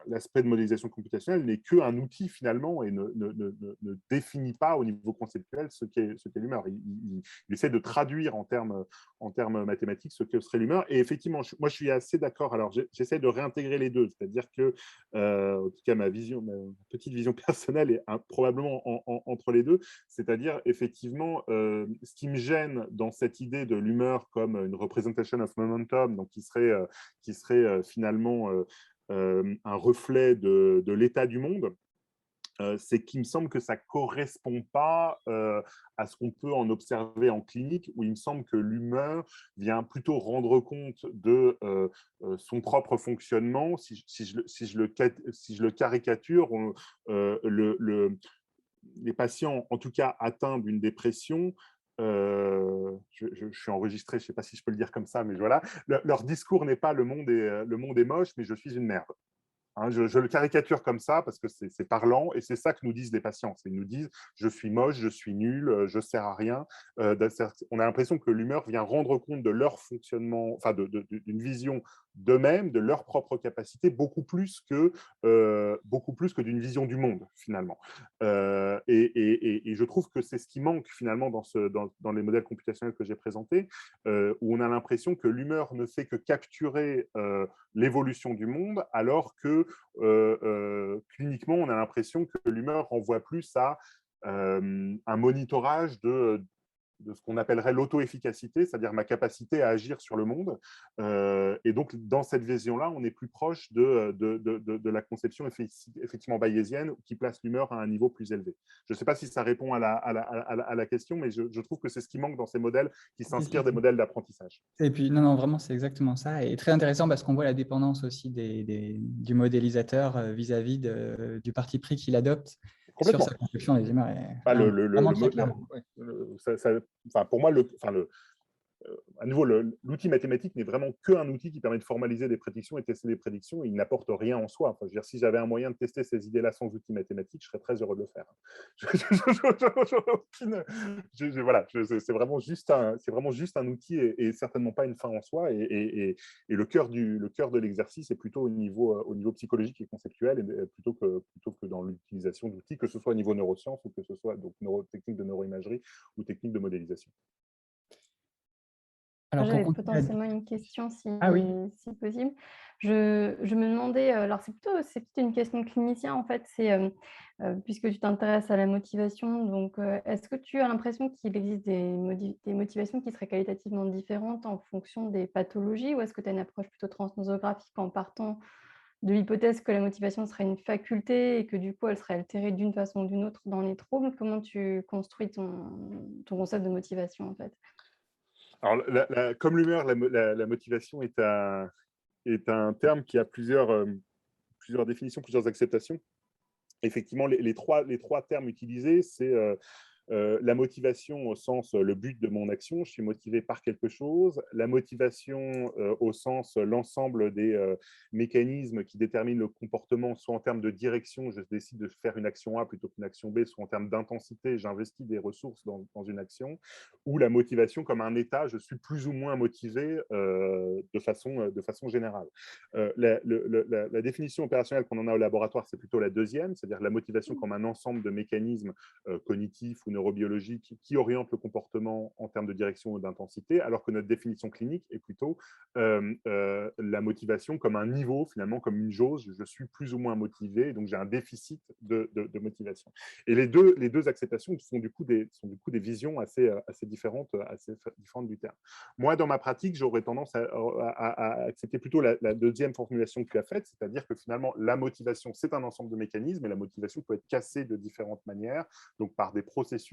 l'aspect de modélisation computationnelle n'est qu'un outil finalement et ne définit pas au niveau conceptuel ce qu'est l'humeur. Il essaie de traduire en termes mathématiques ce que serait l'humeur. Et effectivement, moi, je suis assez d'accord. Alors, j'essaie de réintégrer les deux. C'est-à-dire que, en tout cas, ma petite vision personnelle est probablement entre les deux. C'est-à-dire, effectivement, ce qui me gêne dans cette idée de l'humeur comme une representation of momentum, donc qui serait finalement un reflet de l'état du monde, c'est qu'il me semble que ça ne correspond pas à ce qu'on peut en observer en clinique, où il me semble que l'humeur vient plutôt rendre compte de son propre fonctionnement. Si je le caricature, les patients, en tout cas atteints d'une dépression, je suis enregistré, je ne sais pas si je peux le dire comme ça, mais voilà, leur discours n'est pas le monde est moche, mais je suis une merde. Hein, je le caricature comme ça parce que c'est parlant et c'est ça que nous disent les patients. Ils nous disent « je suis moche, je suis nul, je ne sers à rien ». On a l'impression que l'humeur vient rendre compte de leur fonctionnement, d'une vision d'eux-mêmes, de leur propre capacité, beaucoup plus que d'une vision du monde, finalement. Et je trouve que c'est ce qui manque, finalement, dans les modèles computationnels que j'ai présentés, où on a l'impression que l'humeur ne fait que capturer l'évolution du monde, alors que cliniquement, on a l'impression que l'humeur renvoie plus à un monitorage de ce qu'on appellerait l'auto-efficacité, c'est-à-dire ma capacité à agir sur le monde. Et donc, dans cette vision-là, on est plus proche de la conception effectivement bayésienne qui place l'humeur à un niveau plus élevé. Je ne sais pas si ça répond à la question, mais je trouve que c'est ce qui manque dans ces modèles qui s'inspirent des modèles d'apprentissage. Et puis, non, vraiment, c'est exactement ça. Et très intéressant parce qu'on voit la dépendance aussi du modélisateur vis-à-vis du parti pris qu'il adopte sur sa construction des humeurs. Pour moi, à nouveau, l'outil mathématique n'est vraiment qu'un outil qui permet de formaliser des prédictions et tester des prédictions. Il n'apporte rien en soi. Enfin, je veux dire, si j'avais un moyen de tester ces idées-là sans outil mathématique, je serais très heureux de le faire. Voilà, c'est vraiment juste un outil et certainement pas une fin en soi. Et le cœur de l'exercice est plutôt au niveau psychologique et conceptuel, plutôt que dans l'utilisation d'outils, que ce soit au niveau neurosciences ou que ce soit donc technique de neuroimagerie ou technique de modélisation. Alors, pour J'avais continuer à... potentiellement une question si Ah oui, si possible. Je me demandais, alors c'est plutôt une question de clinicien en fait, puisque tu t'intéresses à la motivation, donc est-ce que tu as l'impression qu'il existe des motivations qui seraient qualitativement différentes en fonction des pathologies? Ou est-ce que tu as une approche plutôt transnosographique en partant de l'hypothèse que la motivation serait une faculté et que du coup elle serait altérée d'une façon ou d'une autre dans les troubles? Comment tu construis ton concept de motivation en fait? Alors, comme l'humeur, la motivation est un terme qui a plusieurs définitions, plusieurs acceptations. Effectivement, les trois termes utilisés, c'est la motivation au sens le but de mon action, je suis motivé par quelque chose. La motivation au sens l'ensemble des mécanismes qui déterminent le comportement, soit en termes de direction, je décide de faire une action A plutôt qu'une action B, soit en termes d'intensité, j'investis des ressources dans une action. Ou la motivation comme un état, je suis plus ou moins motivé de façon générale. La définition opérationnelle qu'on en a au laboratoire, c'est plutôt la deuxième, c'est-à-dire la motivation comme un ensemble de mécanismes cognitifs ou neurobiologiques qui orientent le comportement en termes de direction ou d'intensité, alors que notre définition clinique est plutôt la motivation comme un niveau, finalement, comme une jauge. Je suis plus ou moins motivé, donc j'ai un déficit de motivation. Et les deux acceptations sont du coup des visions assez différentes du terme. Moi, dans ma pratique, j'aurais tendance à accepter plutôt la deuxième formulation que tu as faite, c'est-à-dire que finalement, la motivation, c'est un ensemble de mécanismes, et la motivation peut être cassée de différentes manières, donc par des processus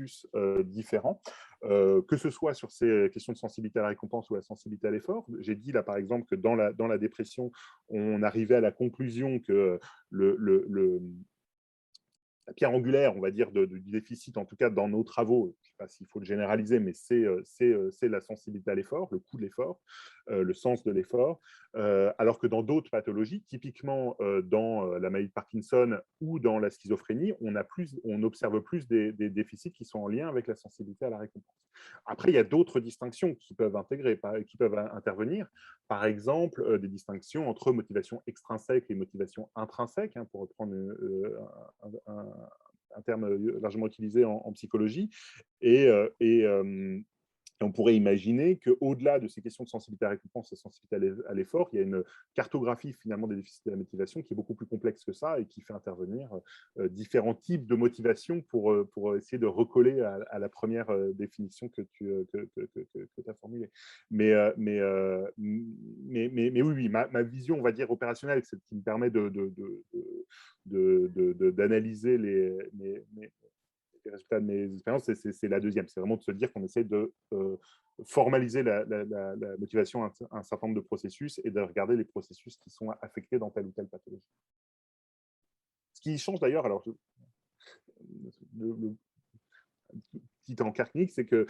différents, que ce soit sur ces questions de sensibilité à la récompense ou à la sensibilité à l'effort. J'ai dit là, par exemple, que dans la dépression, on arrivait à la conclusion que la pierre angulaire, on va dire, du déficit, en tout cas dans nos travaux, je ne sais pas s'il faut le généraliser, mais c'est la sensibilité à l'effort, le coût de l'effort, le sens de l'effort, alors que dans d'autres pathologies, typiquement dans la maladie de Parkinson ou dans la schizophrénie, on observe plus des déficits qui sont en lien avec la sensibilité à la récompense. Après, il y a d'autres distinctions qui peuvent intervenir. Par exemple, des distinctions entre motivation extrinsèque et motivation intrinsèque, pour reprendre un terme largement utilisé en psychologie. Et on pourrait imaginer qu'au-delà de ces questions de sensibilité à la récompense et de sensibilité à l'effort, il y a une cartographie finalement des déficits de la motivation qui est beaucoup plus complexe que ça et qui fait intervenir différents types de motivation pour essayer de recoller à la première définition que tu as formulée. Mais oui, ma vision, on va dire, opérationnelle, c'est qui me permet d'analyser les résultats de mes expériences, c'est la deuxième. C'est vraiment de se dire qu'on essaie de formaliser la motivation à un certain nombre de processus et de regarder les processus qui sont affectés dans telle ou telle pathologie. Ce qui change d'ailleurs, alors le petit encart clinique, c'est que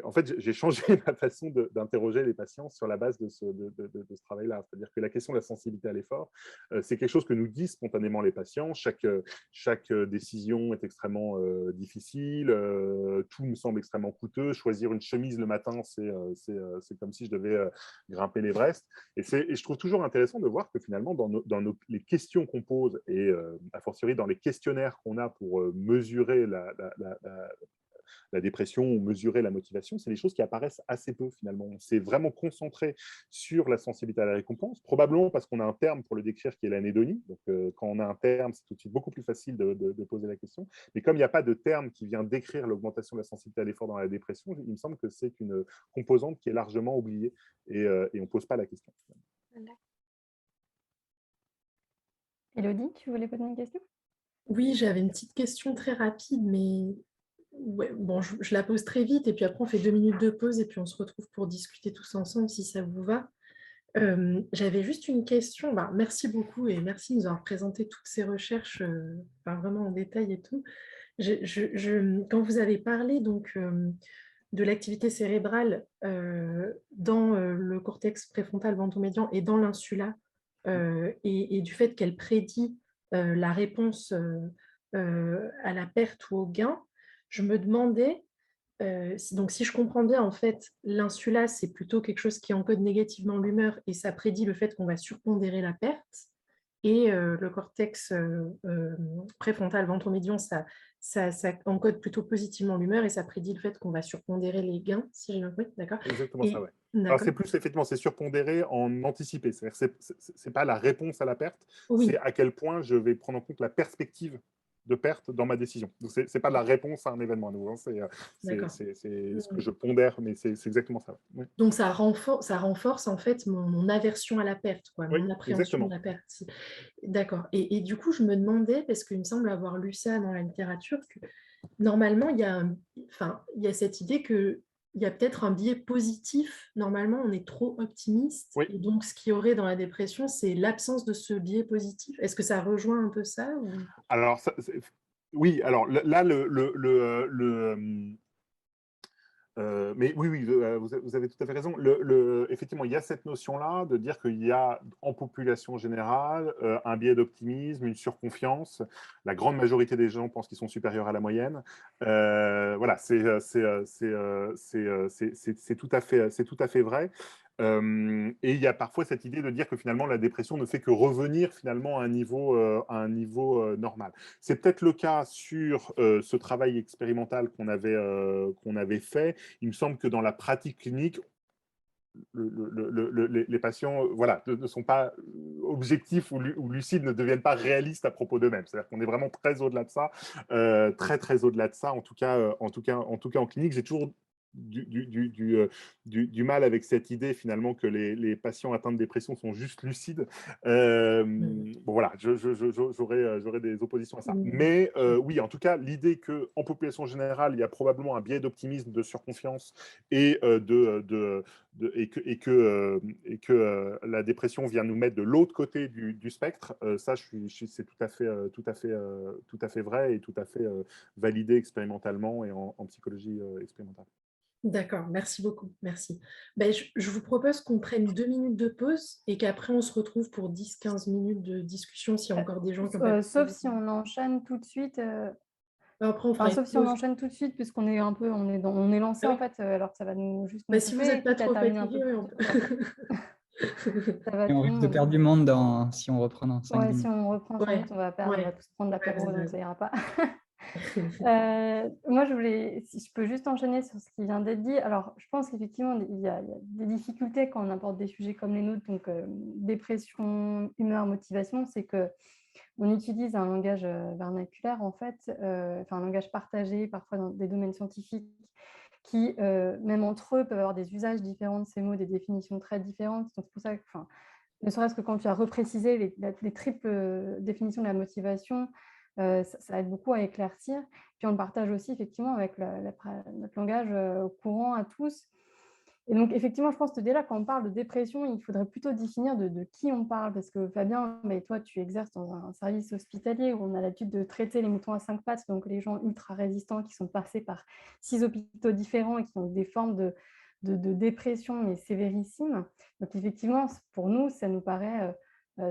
en fait, j'ai changé ma façon d'interroger les patients sur la base de ce travail-là. C'est-à-dire que la question de la sensibilité à l'effort, c'est quelque chose que nous disent spontanément les patients. Chaque décision est extrêmement difficile, tout me semble extrêmement coûteux. Choisir une chemise le matin, c'est comme si je devais grimper l'Everest. Et je trouve toujours intéressant de voir que finalement, dans les questions qu'on pose, et a fortiori dans les questionnaires qu'on a pour mesurer la dépression ou mesurer la motivation, c'est des choses qui apparaissent assez peu finalement. On s'est vraiment concentré sur la sensibilité à la récompense, probablement parce qu'on a un terme pour le décrire qui est l'anédonie. Donc quand on a un terme, c'est tout de suite beaucoup plus facile de poser la question. Mais comme il n'y a pas de terme qui vient décrire l'augmentation de la sensibilité à l'effort dans la dépression, il me semble que c'est une composante qui est largement oubliée et on ne pose pas la question. Élodie, tu voulais poser une question? Oui, j'avais une petite question très rapide, mais ouais, bon, je la pose très vite et puis après on fait 2 minutes de pause et puis on se retrouve pour discuter tous ensemble si ça vous va. J'avais juste une question. Merci beaucoup et merci de nous avoir présenté toutes ces recherches vraiment en détail et tout. Quand vous avez parlé donc, de l'activité cérébrale dans le cortex préfrontal ventromédian et dans l'insula et du fait qu'elle prédit la réponse à la perte ou au gain, je me demandais, donc si je comprends bien, en fait, l'insula, c'est plutôt quelque chose qui encode négativement l'humeur et ça prédit le fait qu'on va surpondérer la perte. Et le cortex préfrontal ventromédian, ça encode plutôt positivement l'humeur et ça prédit le fait qu'on va surpondérer les gains, si j'ai bien compris, d'accord. Exactement ça, ouais. Alors, c'est D'accord. plus, effectivement, c'est surpondéré en anticipé. C'est-à-dire que c'est pas la réponse à la perte, c'est Oui, à quel point je vais prendre en compte la perspective de perte dans ma décision. Donc, c'est pas la réponse à un événement à nouveau, hein, d'accord. c'est ce que Mm. je pondère, mais c'est exactement ça. Oui, Donc, ça renforce en fait mon aversion à la perte, quoi, oui, mon appréhension de exactement. la perte. D'accord. Et du coup, je me demandais, parce qu'il me semble avoir lu ça dans la littérature, que normalement, il y a cette idée que il y a peut-être un biais positif. Normalement, on est trop optimiste. Oui. Et donc, ce qu'il y aurait dans la dépression, c'est l'absence de ce biais positif. Est-ce que ça rejoint un peu ça ou... Alors, oui, alors là, mais oui, oui, vous avez tout à fait raison. Effectivement, il y a cette notion-là de dire qu'il y a en population générale un biais d'optimisme, une surconfiance. La grande majorité des gens pensent qu'ils sont supérieurs à la moyenne. Voilà, c'est tout à fait vrai. Et il y a parfois cette idée de dire que finalement la dépression ne fait que revenir finalement à un niveau normal. C'est peut-être le cas sur ce travail expérimental qu'on avait fait. Il me semble que dans la pratique clinique, les patients voilà, ne sont pas objectifs ou lucides, ne deviennent pas réalistes à propos d'eux-mêmes. C'est-à-dire qu'on est vraiment très au-delà de ça, très au-delà de ça, en tout cas en clinique. J'ai toujours du mal avec cette idée finalement que les patients atteints de dépression sont juste lucides. Bon, voilà, j'aurais des oppositions à ça. Mais oui, en tout cas, l'idée qu'en population générale, il y a probablement un biais d'optimisme, de surconfiance et la dépression vient nous mettre de l'autre côté du spectre, ça, c'est tout à fait vrai et tout à fait validé expérimentalement et en psychologie expérimentale. D'accord, merci beaucoup, merci. Ben, je vous propose qu'on prenne 2 minutes de pause et qu'après on se retrouve pour 10-15 minutes de discussion s'il y a encore des gens qui n'ont pas pu Sauf poser. si on enchaîne tout de suite. Après, on fera Enfin, une sauf si on pause. enchaîne tout de suite, puisqu'on est un peu, on est lancé Ah en oui. fait, alors que ça va juste Ben, nous si vous couper, n'êtes pas quitte à trop terminer un peu fatigué, plus oui, on tôt. peut. Ça va Et on tout le risque de monde. perdre du monde si on reprend dans 5 Ouais, si minutes. on reprend 5 Ouais, minutes, on va perdre, on va ouais, tous prendre ouais, vous l'apéro, avez donc ça raison. ira pas. Moi, si je peux juste enchaîner sur ce qui vient d'être dit. Alors, je pense qu'effectivement, il y a des difficultés quand on aborde des sujets comme les nôtres, donc dépression, humeur, motivation, c'est que on utilise un langage vernaculaire, en fait, enfin un langage partagé, parfois dans des domaines scientifiques, qui, même entre eux, peuvent avoir des usages différents de ces mots, des définitions très différentes. Donc, c'est pour ça que, enfin, ne serait-ce que quand tu as reprécisé les triples définitions de la motivation, ça aide beaucoup à éclaircir. Puis on le partage aussi effectivement avec notre langage courant à tous. Et donc effectivement, je pense que déjà, quand on parle de dépression, il faudrait plutôt définir de qui on parle. Parce que Fabien, mais toi, tu exerces dans un service hospitalier où on a l'habitude de traiter les moutons à 5 pattes, donc les gens ultra résistants qui sont passés par 6 hôpitaux différents et qui ont des formes de dépression, mais sévérissimes. Donc effectivement, pour nous, ça nous paraît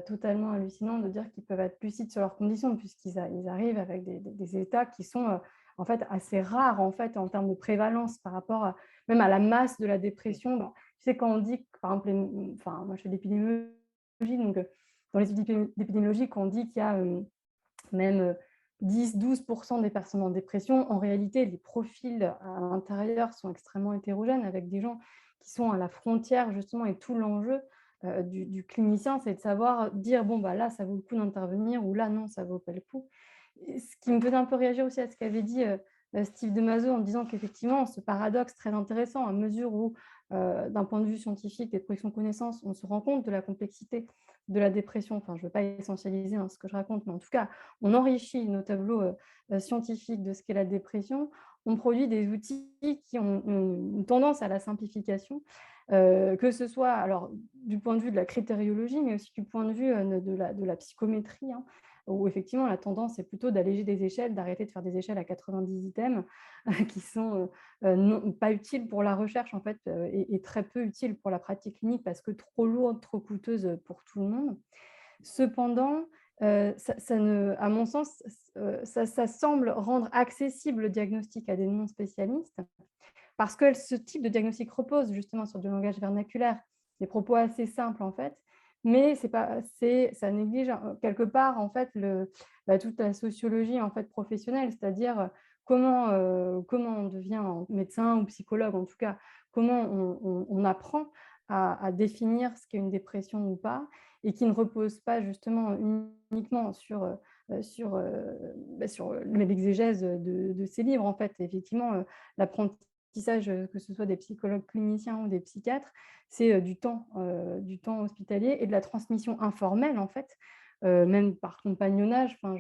totalement hallucinant de dire qu'ils peuvent être lucides sur leurs conditions, puisqu'ils arrivent avec des états qui sont en fait assez rares en fait, en termes de prévalence par rapport même à la masse de la dépression. Bon, tu sais, quand on dit, par exemple, enfin, moi je fais de l'épidémiologie, donc dans les études d'épidémiologie, quand on dit qu'il y a même 10-12% des personnes en dépression, en réalité, les profils à l'intérieur sont extrêmement hétérogènes, avec des gens qui sont à la frontière, justement, et tout l'enjeu du clinicien, c'est de savoir dire, bon, bah, là, ça vaut le coup d'intervenir, ou là, non, ça ne vaut pas le coup. Et ce qui me faisait un peu réagir aussi à ce qu'avait dit Steve Demazo, en disant qu'effectivement, ce paradoxe très intéressant, à mesure où, d'un point de vue scientifique, des projections de connaissances, on se rend compte de la complexité de la dépression. Enfin, je ne veux pas essentialiser ce que je raconte, mais en tout cas, on enrichit nos tableaux scientifiques de ce qu'est la dépression. On produit des outils qui ont une tendance à la simplification, que ce soit alors, du point de vue de la critériologie, mais aussi du point de vue de la psychométrie, hein, où effectivement la tendance est plutôt d'alléger des échelles, d'arrêter de faire des échelles à 90 items qui sont pas utiles pour la recherche en fait, et très peu utiles pour la pratique clinique parce que trop lourdes, trop coûteuses pour tout le monde. Cependant, à mon sens, ça semble rendre accessible le diagnostic à des non-spécialistes parce que ce type de diagnostic repose justement sur du langage vernaculaire, des propos assez simples en fait, mais ça néglige quelque part en fait toute la sociologie en fait professionnelle, c'est-à-dire comment on devient médecin ou psychologue, en tout cas, comment on apprend à définir ce qu'est une dépression ou pas, et qui ne repose pas justement uniquement sur l'exégèse de ces livres. En fait, effectivement, l'apprentissage, que ce soit des psychologues cliniciens ou des psychiatres, c'est du temps hospitalier et de la transmission informelle, en fait, même par compagnonnage. Enfin,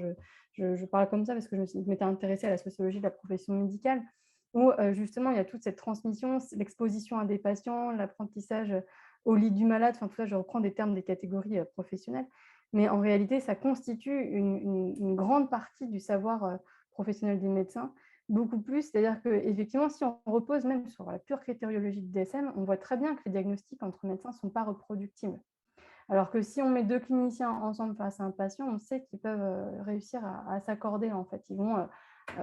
je parle comme ça parce que je m'étais intéressée à la sociologie de la profession médicale, où justement il y a toute cette transmission, l'exposition à des patients, l'apprentissage au lit du malade, enfin tout ça, je reprends des termes des catégories professionnelles, mais en réalité, ça constitue une grande partie du savoir professionnel des médecins, beaucoup plus. C'est-à-dire qu'effectivement, si on repose même sur la pure critériologie du DSM, on voit très bien que les diagnostics entre médecins ne sont pas reproductibles. Alors que si on met 2 cliniciens ensemble face à un patient, on sait qu'ils peuvent réussir à s'accorder, en fait. Ils vont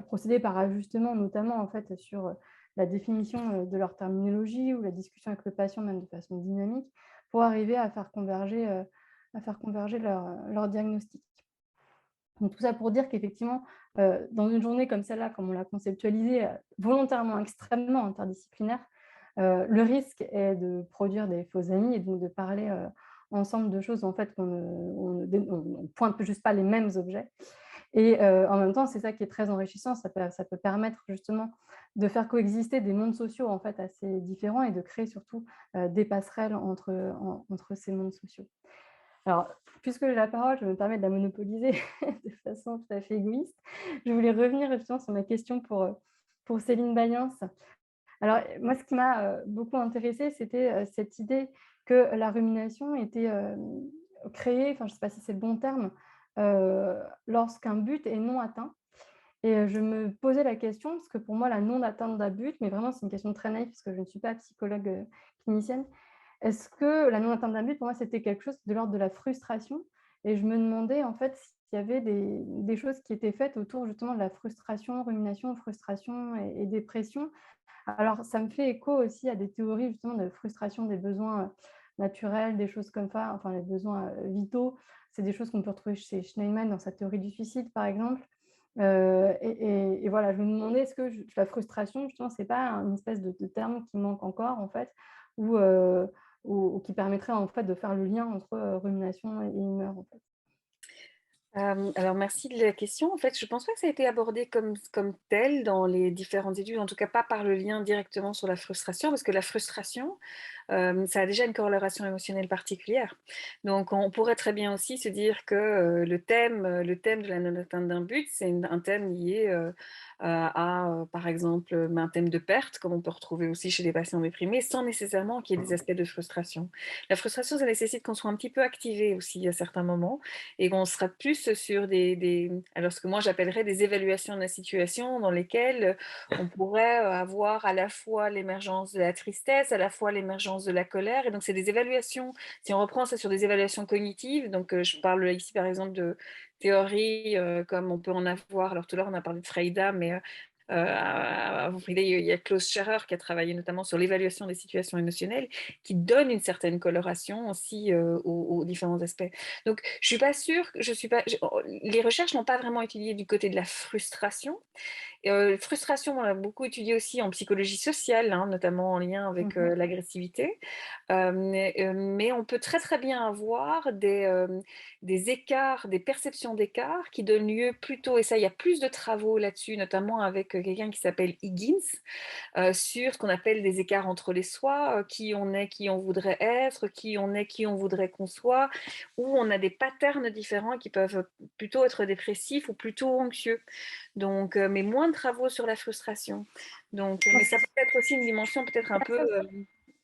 procéder par ajustement, notamment en fait, sur la définition de leur terminologie ou la discussion avec le patient, même de façon dynamique, pour arriver à faire converger leur diagnostic. Donc tout ça pour dire qu'effectivement, dans une journée comme celle-là, comme on l'a conceptualisée, volontairement extrêmement interdisciplinaire, le risque est de produire des faux amis et donc de parler ensemble de choses en fait on ne pointe juste pas les mêmes objets. Et en même temps, c'est ça qui est très enrichissant, ça peut permettre justement de faire coexister des mondes sociaux en fait assez différents et de créer surtout des passerelles entre ces mondes sociaux. Alors, puisque j'ai la parole, je me permets de la monopoliser de façon tout à fait égoïste. Je voulais revenir justement sur ma question pour Céline Bayens. Alors, moi, ce qui m'a beaucoup intéressée, c'était cette idée que la rumination était créée, enfin, je ne sais pas si c'est le bon terme, lorsqu'un but est non atteint. Et je me posais la question, parce que pour moi, la non-atteinte d'un but, mais vraiment, c'est une question très naïve, parce que je ne suis pas psychologue clinicienne, est-ce que la non-atteinte d'un but, pour moi, c'était quelque chose de l'ordre de la frustration? Et je me demandais, en fait, s'il y avait des choses qui étaient faites autour, justement, de la frustration, rumination, frustration et dépression. Alors, ça me fait écho aussi à des théories, justement, de frustration des besoins naturels, des choses comme ça, enfin, les besoins vitaux. C'est des choses qu'on peut retrouver chez Schneemann dans sa théorie du suicide, par exemple. Et voilà, je me demandais, est-ce que la frustration, justement, c'est pas une espèce de terme qui manque encore, en fait, ou qui permettrait, en fait, de faire le lien entre rumination et humeur, en fait. Alors merci de la question. En fait, je pense pas que ça a été abordé comme tel dans les différentes études, en tout cas pas par le lien directement sur la frustration, parce que la frustration, ça a déjà une corrélation émotionnelle particulière. Donc on pourrait très bien aussi se dire que le thème de la non-atteinte d'un but, c'est un thème lié par exemple, un thème de perte, comme on peut retrouver aussi chez des patients déprimés, sans nécessairement qu'il y ait des aspects de frustration. La frustration, ça nécessite qu'on soit un petit peu activé aussi à certains moments, et qu'on sera plus sur alors ce que moi j'appellerais des évaluations de la situation dans lesquelles on pourrait avoir à la fois l'émergence de la tristesse, à la fois l'émergence de la colère. Et donc c'est des évaluations, si on reprend ça sur des évaluations cognitives, donc je parle ici par exemple de théories comme on peut en avoir, alors tout à l'heure on a parlé de Freyda, mais il y a Klaus Scherrer qui a travaillé notamment sur l'évaluation des situations émotionnelles, qui donne une certaine coloration aussi aux différents aspects. Donc, je suis pas sûre, les recherches n'ont pas vraiment étudié du côté de la frustration. Frustration, on l'a beaucoup étudié aussi en psychologie sociale, hein, notamment en lien avec l'agressivité. Mais on peut très très bien avoir des écarts, des perceptions d'écarts qui donnent lieu plutôt, et ça il y a plus de travaux là-dessus, notamment avec quelqu'un qui s'appelle Higgins, sur ce qu'on appelle des écarts entre les soi, qui on est, qui on voudrait être, qui on est, qui on voudrait qu'on soit, où on a des patterns différents qui peuvent plutôt être dépressifs ou plutôt anxieux. Donc, mais moins de travaux sur la frustration. Donc, mais ça peut être aussi une dimension peut-être un peu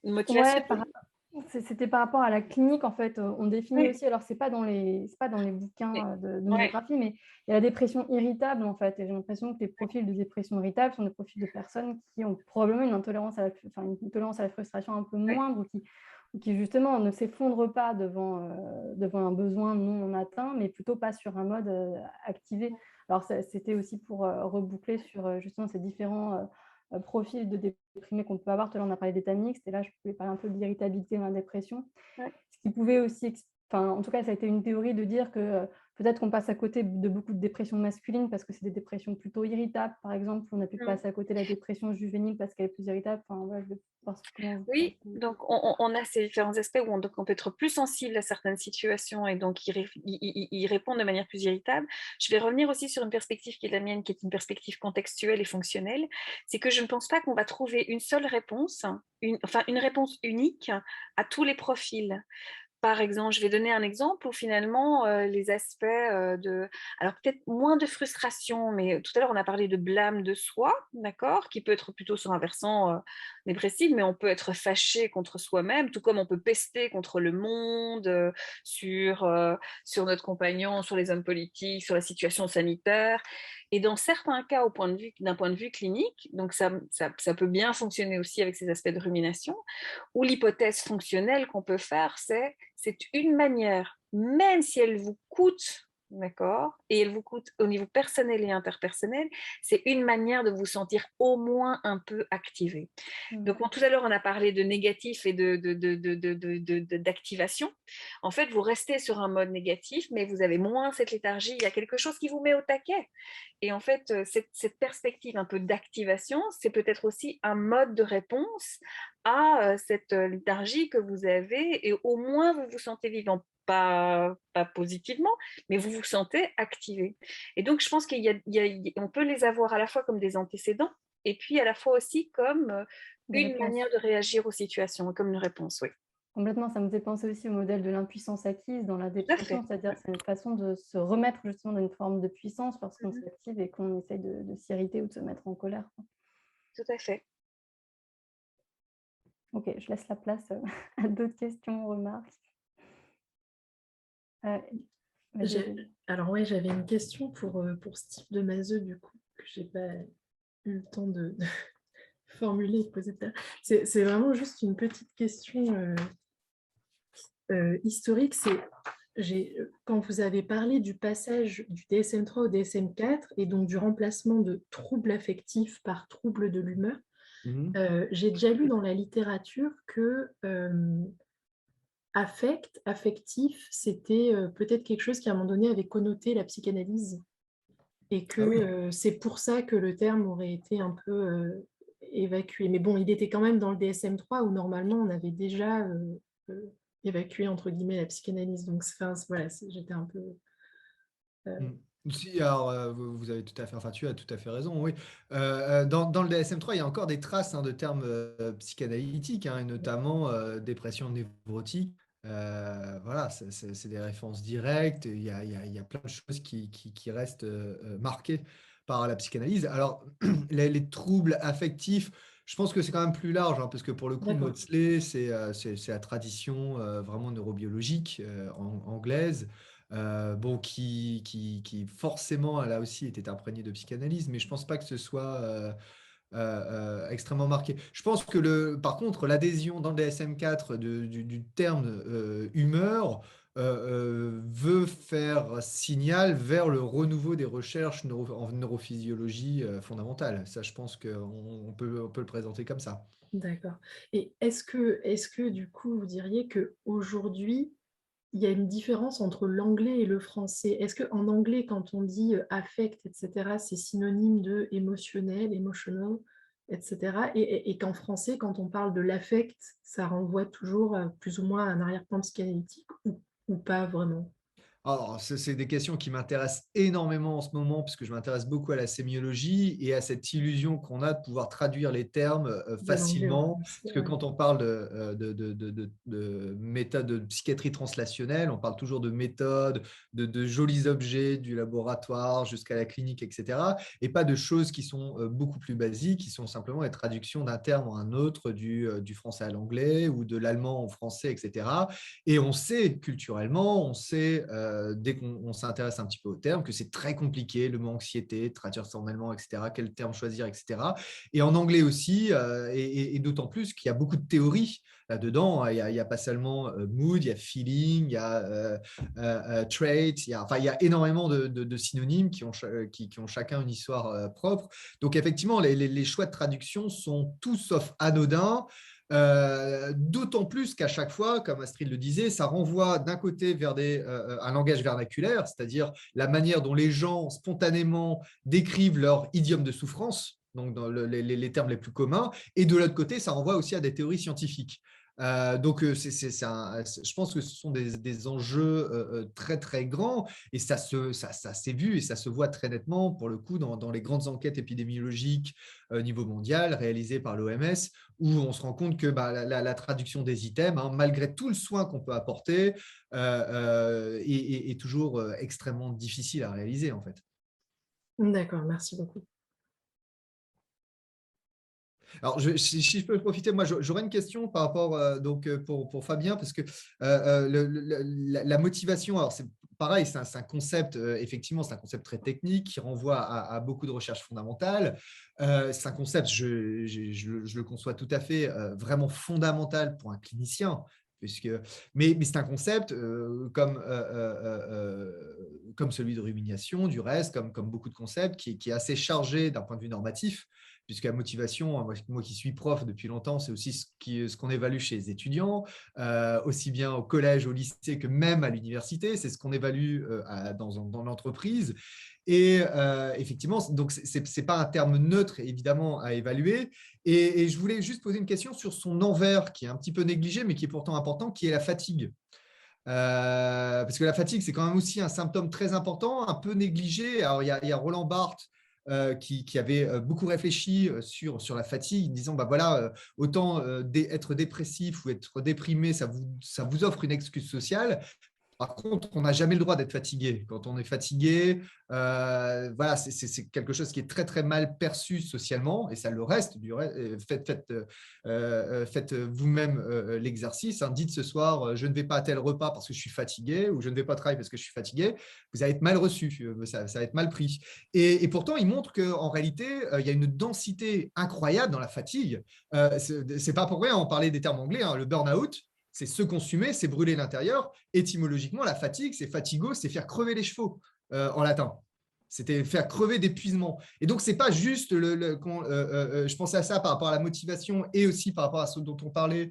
une motivation. Ouais, c'était par rapport à la clinique, en fait. On définit Oui. aussi, alors c'est pas dans les bouquins Oui. de monographie, mais il y a la dépression irritable, en fait. Et j'ai l'impression que les profils de dépression irritable sont des profils de personnes qui ont probablement une intolérance à la frustration un peu moindre, ou qui justement ne s'effondrent pas devant un besoin non atteint, mais plutôt pas sur un mode activé. Alors c'était aussi pour reboucler sur justement ces différents profil de déprimé qu'on peut avoir. Tout à l'heure, on a parlé d'état mixte, et là, je pouvais parler un peu de l'irritabilité dans la dépression. Ouais. Ce qui pouvait aussi, en tout cas, ça a été une théorie de dire que peut-être qu'on passe à côté de beaucoup de dépressions masculines parce que c'est des dépressions plutôt irritables, par exemple. On a pu passer à côté de la dépression juvénile parce qu'elle est plus irritable. Enfin, voilà, je vais voir comment vous Oui, pensez. donc on a ces différents aspects où donc on peut être plus sensible à certaines situations et donc y répondre de manière plus irritable. Je vais revenir aussi sur une perspective qui est la mienne, qui est une perspective contextuelle et fonctionnelle. C'est que je ne pense pas qu'on va trouver une seule réponse, une réponse unique à tous les profils. Par exemple, je vais donner un exemple où finalement les aspects alors peut-être moins de frustration, mais tout à l'heure on a parlé de blâme de soi, d'accord, qui peut être plutôt sur un versant dépressif, mais on peut être fâché contre soi-même, tout comme on peut pester contre le monde, sur notre compagnon, sur les hommes politiques, sur la situation sanitaire. Et dans certains cas, d'un point de vue clinique, donc ça peut bien fonctionner aussi avec ces aspects de rumination, ou l'hypothèse fonctionnelle qu'on peut faire, c'est une manière, même si elle vous coûte, d'accord, et elle vous coûte au niveau personnel et interpersonnel, c'est une manière de vous sentir au moins un peu activé. Donc, tout à l'heure, on a parlé de négatif et d'activation. En fait, vous restez sur un mode négatif, mais vous avez moins cette léthargie. Il y a quelque chose qui vous met au taquet. Et en fait, cette perspective un peu d'activation, c'est peut-être aussi un mode de réponse à cette léthargie que vous avez, et au moins vous vous sentez vivant, pas positivement, mais vous vous sentez activé. Et donc, je pense qu'on peut les avoir à la fois comme des antécédents, et puis à la fois aussi comme une manière de réagir aux situations, comme une réponse, oui. Complètement, ça me fait penser aussi au modèle de l'impuissance acquise dans la dépression, c'est-à-dire c'est une façon de se remettre justement d'une forme de puissance lorsqu'on s'active et qu'on essaye de s'irriter ou de se mettre en colère. Tout à fait. Ok, je laisse la place à d'autres questions, remarques. Alors ouais, j'avais une question pour Steve de Mazeux, du coup, que je n'ai pas eu le temps de formuler et de poser tout à l'heure. C'est vraiment juste une petite question historique. Quand vous avez parlé du passage du DSM-3 au DSM-4 et donc du remplacement de troubles affectifs par troubles de l'humeur, j'ai déjà lu dans la littérature que affectif, c'était peut-être quelque chose qui à un moment donné avait connoté la psychanalyse et que c'est pour ça que le terme aurait été un peu évacué. Mais bon, il était quand même dans le DSM-3 où normalement on avait déjà évacué entre guillemets la psychanalyse. Donc voilà, j'étais un peu... Si, alors vous avez tout à fait, enfin tu as tout à fait raison, oui. Dans le DSM-3, il y a encore des traces de termes psychanalytiques, et notamment dépression névrotique. Voilà, c'est des références directes. Il y a plein de choses qui restent marquées par la psychanalyse. Alors, les troubles affectifs, je pense que c'est quand même plus large, parce que pour le coup, Maudsley, c'est la tradition vraiment neurobiologique anglaise. Qui forcément, elle a aussi été imprégnée de psychanalyse, mais je ne pense pas que ce soit extrêmement marqué. Je pense que, par contre, l'adhésion dans le DSM-4 du terme humeur veut faire signal vers le renouveau des recherches en neurophysiologie fondamentale. Ça, je pense qu'on peut le présenter comme ça. D'accord. Et est-ce que du coup, vous diriez qu'aujourd'hui, il y a une différence entre l'anglais et le français? Est-ce qu'en anglais, quand on dit affect, etc., c'est synonyme de émotionnel, emotional, etc., et qu'en français, quand on parle de l'affect, ça renvoie toujours plus ou moins à un arrière-plan psychanalytique ou pas vraiment? Alors, c'est des questions qui m'intéressent énormément en ce moment, puisque je m'intéresse beaucoup à la sémiologie et à cette illusion qu'on a de pouvoir traduire les termes facilement. Parce que quand on parle de méthode de psychiatrie translationnelle, on parle toujours de méthodes, de jolis objets du laboratoire jusqu'à la clinique, etc. Et pas de choses qui sont beaucoup plus basiques, qui sont simplement les traductions d'un terme à un autre, du français à l'anglais ou de l'allemand au français, etc. Et on sait culturellement, on sait dès qu'on s'intéresse un petit peu au terme, que c'est très compliqué, le mot anxiété, traduire ça en allemand, etc., quel terme choisir, etc. Et en anglais aussi, et d'autant plus qu'il y a beaucoup de théories là-dedans. Il y a pas seulement mood, il y a feeling, il y a trait, il y a énormément de synonymes qui ont chacun une histoire propre. Donc effectivement, les choix de traduction sont tout sauf anodins. D'autant plus qu'à chaque fois, comme Astrid le disait, ça renvoie d'un côté vers un langage vernaculaire, c'est-à-dire la manière dont les gens spontanément décrivent leur idiome de souffrance, donc dans les termes les plus communs, et de l'autre côté, ça renvoie aussi à des théories scientifiques. Donc, je pense que ce sont des enjeux très, très grands et ça s'est vu et ça se voit très nettement, pour le coup, dans les grandes enquêtes épidémiologiques au niveau mondial réalisées par l'OMS, où on se rend compte que la traduction des items, hein, malgré tout le soin qu'on peut apporter, est toujours extrêmement difficile à réaliser, en fait. D'accord, merci beaucoup. Alors, si je peux profiter, moi, j'aurais une question par rapport pour Fabien, parce que la motivation, alors c'est pareil, c'est un concept, effectivement, c'est un concept très technique qui renvoie à beaucoup de recherches fondamentales. C'est un concept, je le conçois tout à fait, vraiment fondamental pour un clinicien. Mais c'est un concept comme celui de rumination, du reste, comme beaucoup de concepts, qui est assez chargé d'un point de vue normatif, puisque la motivation, moi qui suis prof depuis longtemps, c'est aussi ce qu'on évalue chez les étudiants, aussi bien au collège, au lycée que même à l'université. C'est ce qu'on évalue dans l'entreprise. Et effectivement, donc ce n'est pas un terme neutre, évidemment, à évaluer. Et je voulais juste poser une question sur son envers, qui est un petit peu négligé, mais qui est pourtant important, qui est la fatigue. Parce que la fatigue, c'est quand même aussi un symptôme très important, un peu négligé. Alors, il y a Roland Barthes qui avait beaucoup réfléchi sur la fatigue, disant bah voilà, autant être dépressif ou être déprimé, ça vous offre une excuse sociale. Par contre, on n'a jamais le droit d'être fatigué. Quand on est fatigué, voilà, c'est quelque chose qui est très, très mal perçu socialement, et ça le reste. Faites vous-même l'exercice. Hein. Dites ce soir, je ne vais pas à tel repas parce que je suis fatigué, ou je ne vais pas travailler parce que je suis fatigué. Vous allez être mal reçu, ça va être mal pris. Et pourtant, il montre qu'en réalité, il y a une densité incroyable dans la fatigue. C'est pas pour rien, on parlait des termes anglais, hein, le burn-out. C'est se consumer, c'est brûler l'intérieur. Étymologiquement, la fatigue, c'est fatigo, c'est faire crever les chevaux en latin. C'était faire crever d'épuisement. Et donc, ce n'est pas juste, je pensais à ça par rapport à la motivation et aussi par rapport à ce dont on parlait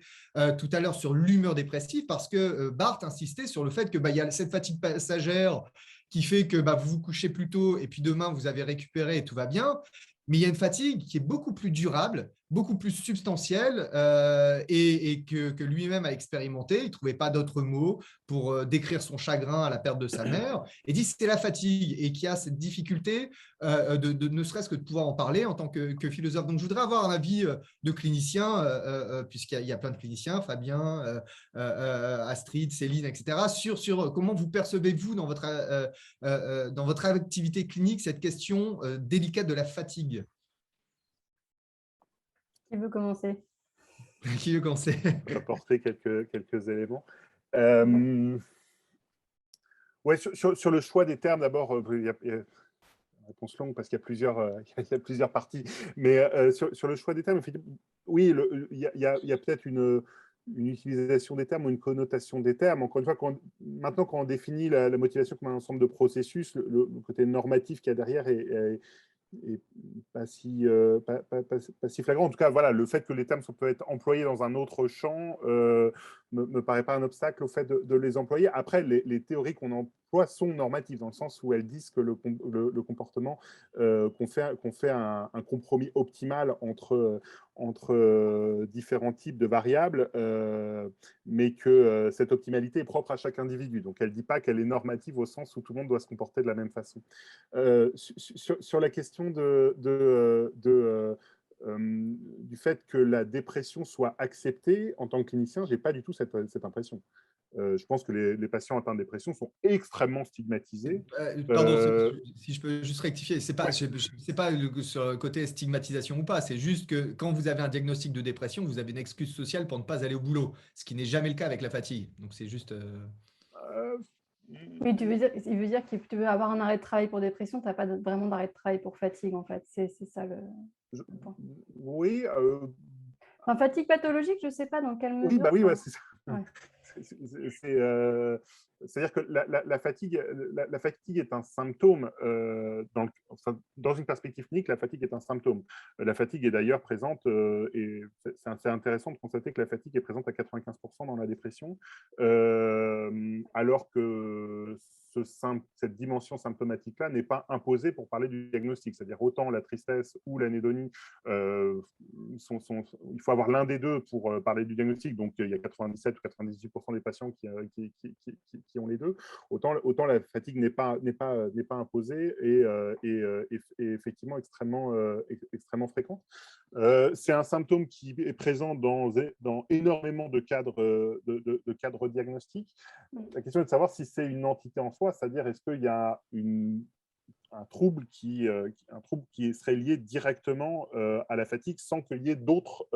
tout à l'heure sur l'humeur dépressive, parce que Barthes insistait sur le fait qu'il y a cette fatigue passagère qui fait que vous vous couchez plus tôt et puis demain, vous avez récupéré et tout va bien. Mais il y a une fatigue qui est beaucoup plus durable, beaucoup plus substantielle et que lui-même a expérimenté. Il ne trouvait pas d'autres mots pour décrire son chagrin à la perte de sa mère. Et dit c'est la fatigue et qui a cette difficulté ne serait-ce que de pouvoir en parler en tant que philosophe. Donc, je voudrais avoir un avis de clinicien, puisqu'il y a plein de cliniciens, Fabien, Astrid, Céline, etc., sur comment vous percevez-vous dans votre activité clinique cette question délicate de la fatigue. Qui veut commencer? Qui veut commencer? Je vais apporter quelques éléments. Ouais, sur le choix des termes, d'abord, il y a une réponse longue parce qu'il y a plusieurs parties. Mais sur le choix des termes, oui, il y a peut-être une utilisation des termes ou une connotation des termes. Encore une fois, maintenant, quand on définit la motivation comme un ensemble de processus, le côté normatif qu'il y a derrière est pas si flagrant. En tout cas, voilà, le fait que les termes peuvent être employés dans un autre champ me paraît pas un obstacle au fait de les employer. Après, les théories qu'on emploie sont normatives, dans le sens où elles disent que le comportement, qu'on fait un compromis optimal entre différents types de variables, mais que cette optimalité est propre à chaque individu. Donc, elle ne dit pas qu'elle est normative au sens où tout le monde doit se comporter de la même façon. Sur la question du fait que la dépression soit acceptée, en tant que clinicien, je n'ai pas du tout cette impression. Je pense que les patients atteints de dépression sont extrêmement stigmatisés. Pardon, si je peux juste rectifier, c'est pas sur le côté stigmatisation ou pas, c'est juste que quand vous avez un diagnostic de dépression, vous avez une excuse sociale pour ne pas aller au boulot, ce qui n'est jamais le cas avec la fatigue. Donc c'est juste… Oui, il veut dire que tu veux avoir un arrêt de travail pour dépression, tu n'as pas vraiment d'arrêt de travail pour fatigue, en fait. C'est ça le point. Oui. Enfin, fatigue pathologique, je ne sais pas dans quelle mesure. Oui, bah oui, ouais, c'est ça. Ouais. C'est-à-dire que la fatigue est un symptôme, dans une perspective clinique, la fatigue est un symptôme. La fatigue est d'ailleurs présente, et c'est intéressant de constater que la fatigue est présente à 95% dans la dépression, alors que cette dimension symptomatique-là n'est pas imposée pour parler du diagnostic. C'est-à-dire autant la tristesse ou l'anédonie, il faut avoir l'un des deux pour parler du diagnostic. Donc, il y a 97 ou 98% des patients qui ont les deux. Autant la fatigue n'est pas imposée et effectivement extrêmement fréquente. C'est un symptôme qui est présent dans énormément de cadres diagnostiques. La question est de savoir si c'est une entité en soi, c'est-à-dire est-ce qu'il y a un trouble qui serait lié directement à la fatigue sans qu'il y ait d'autres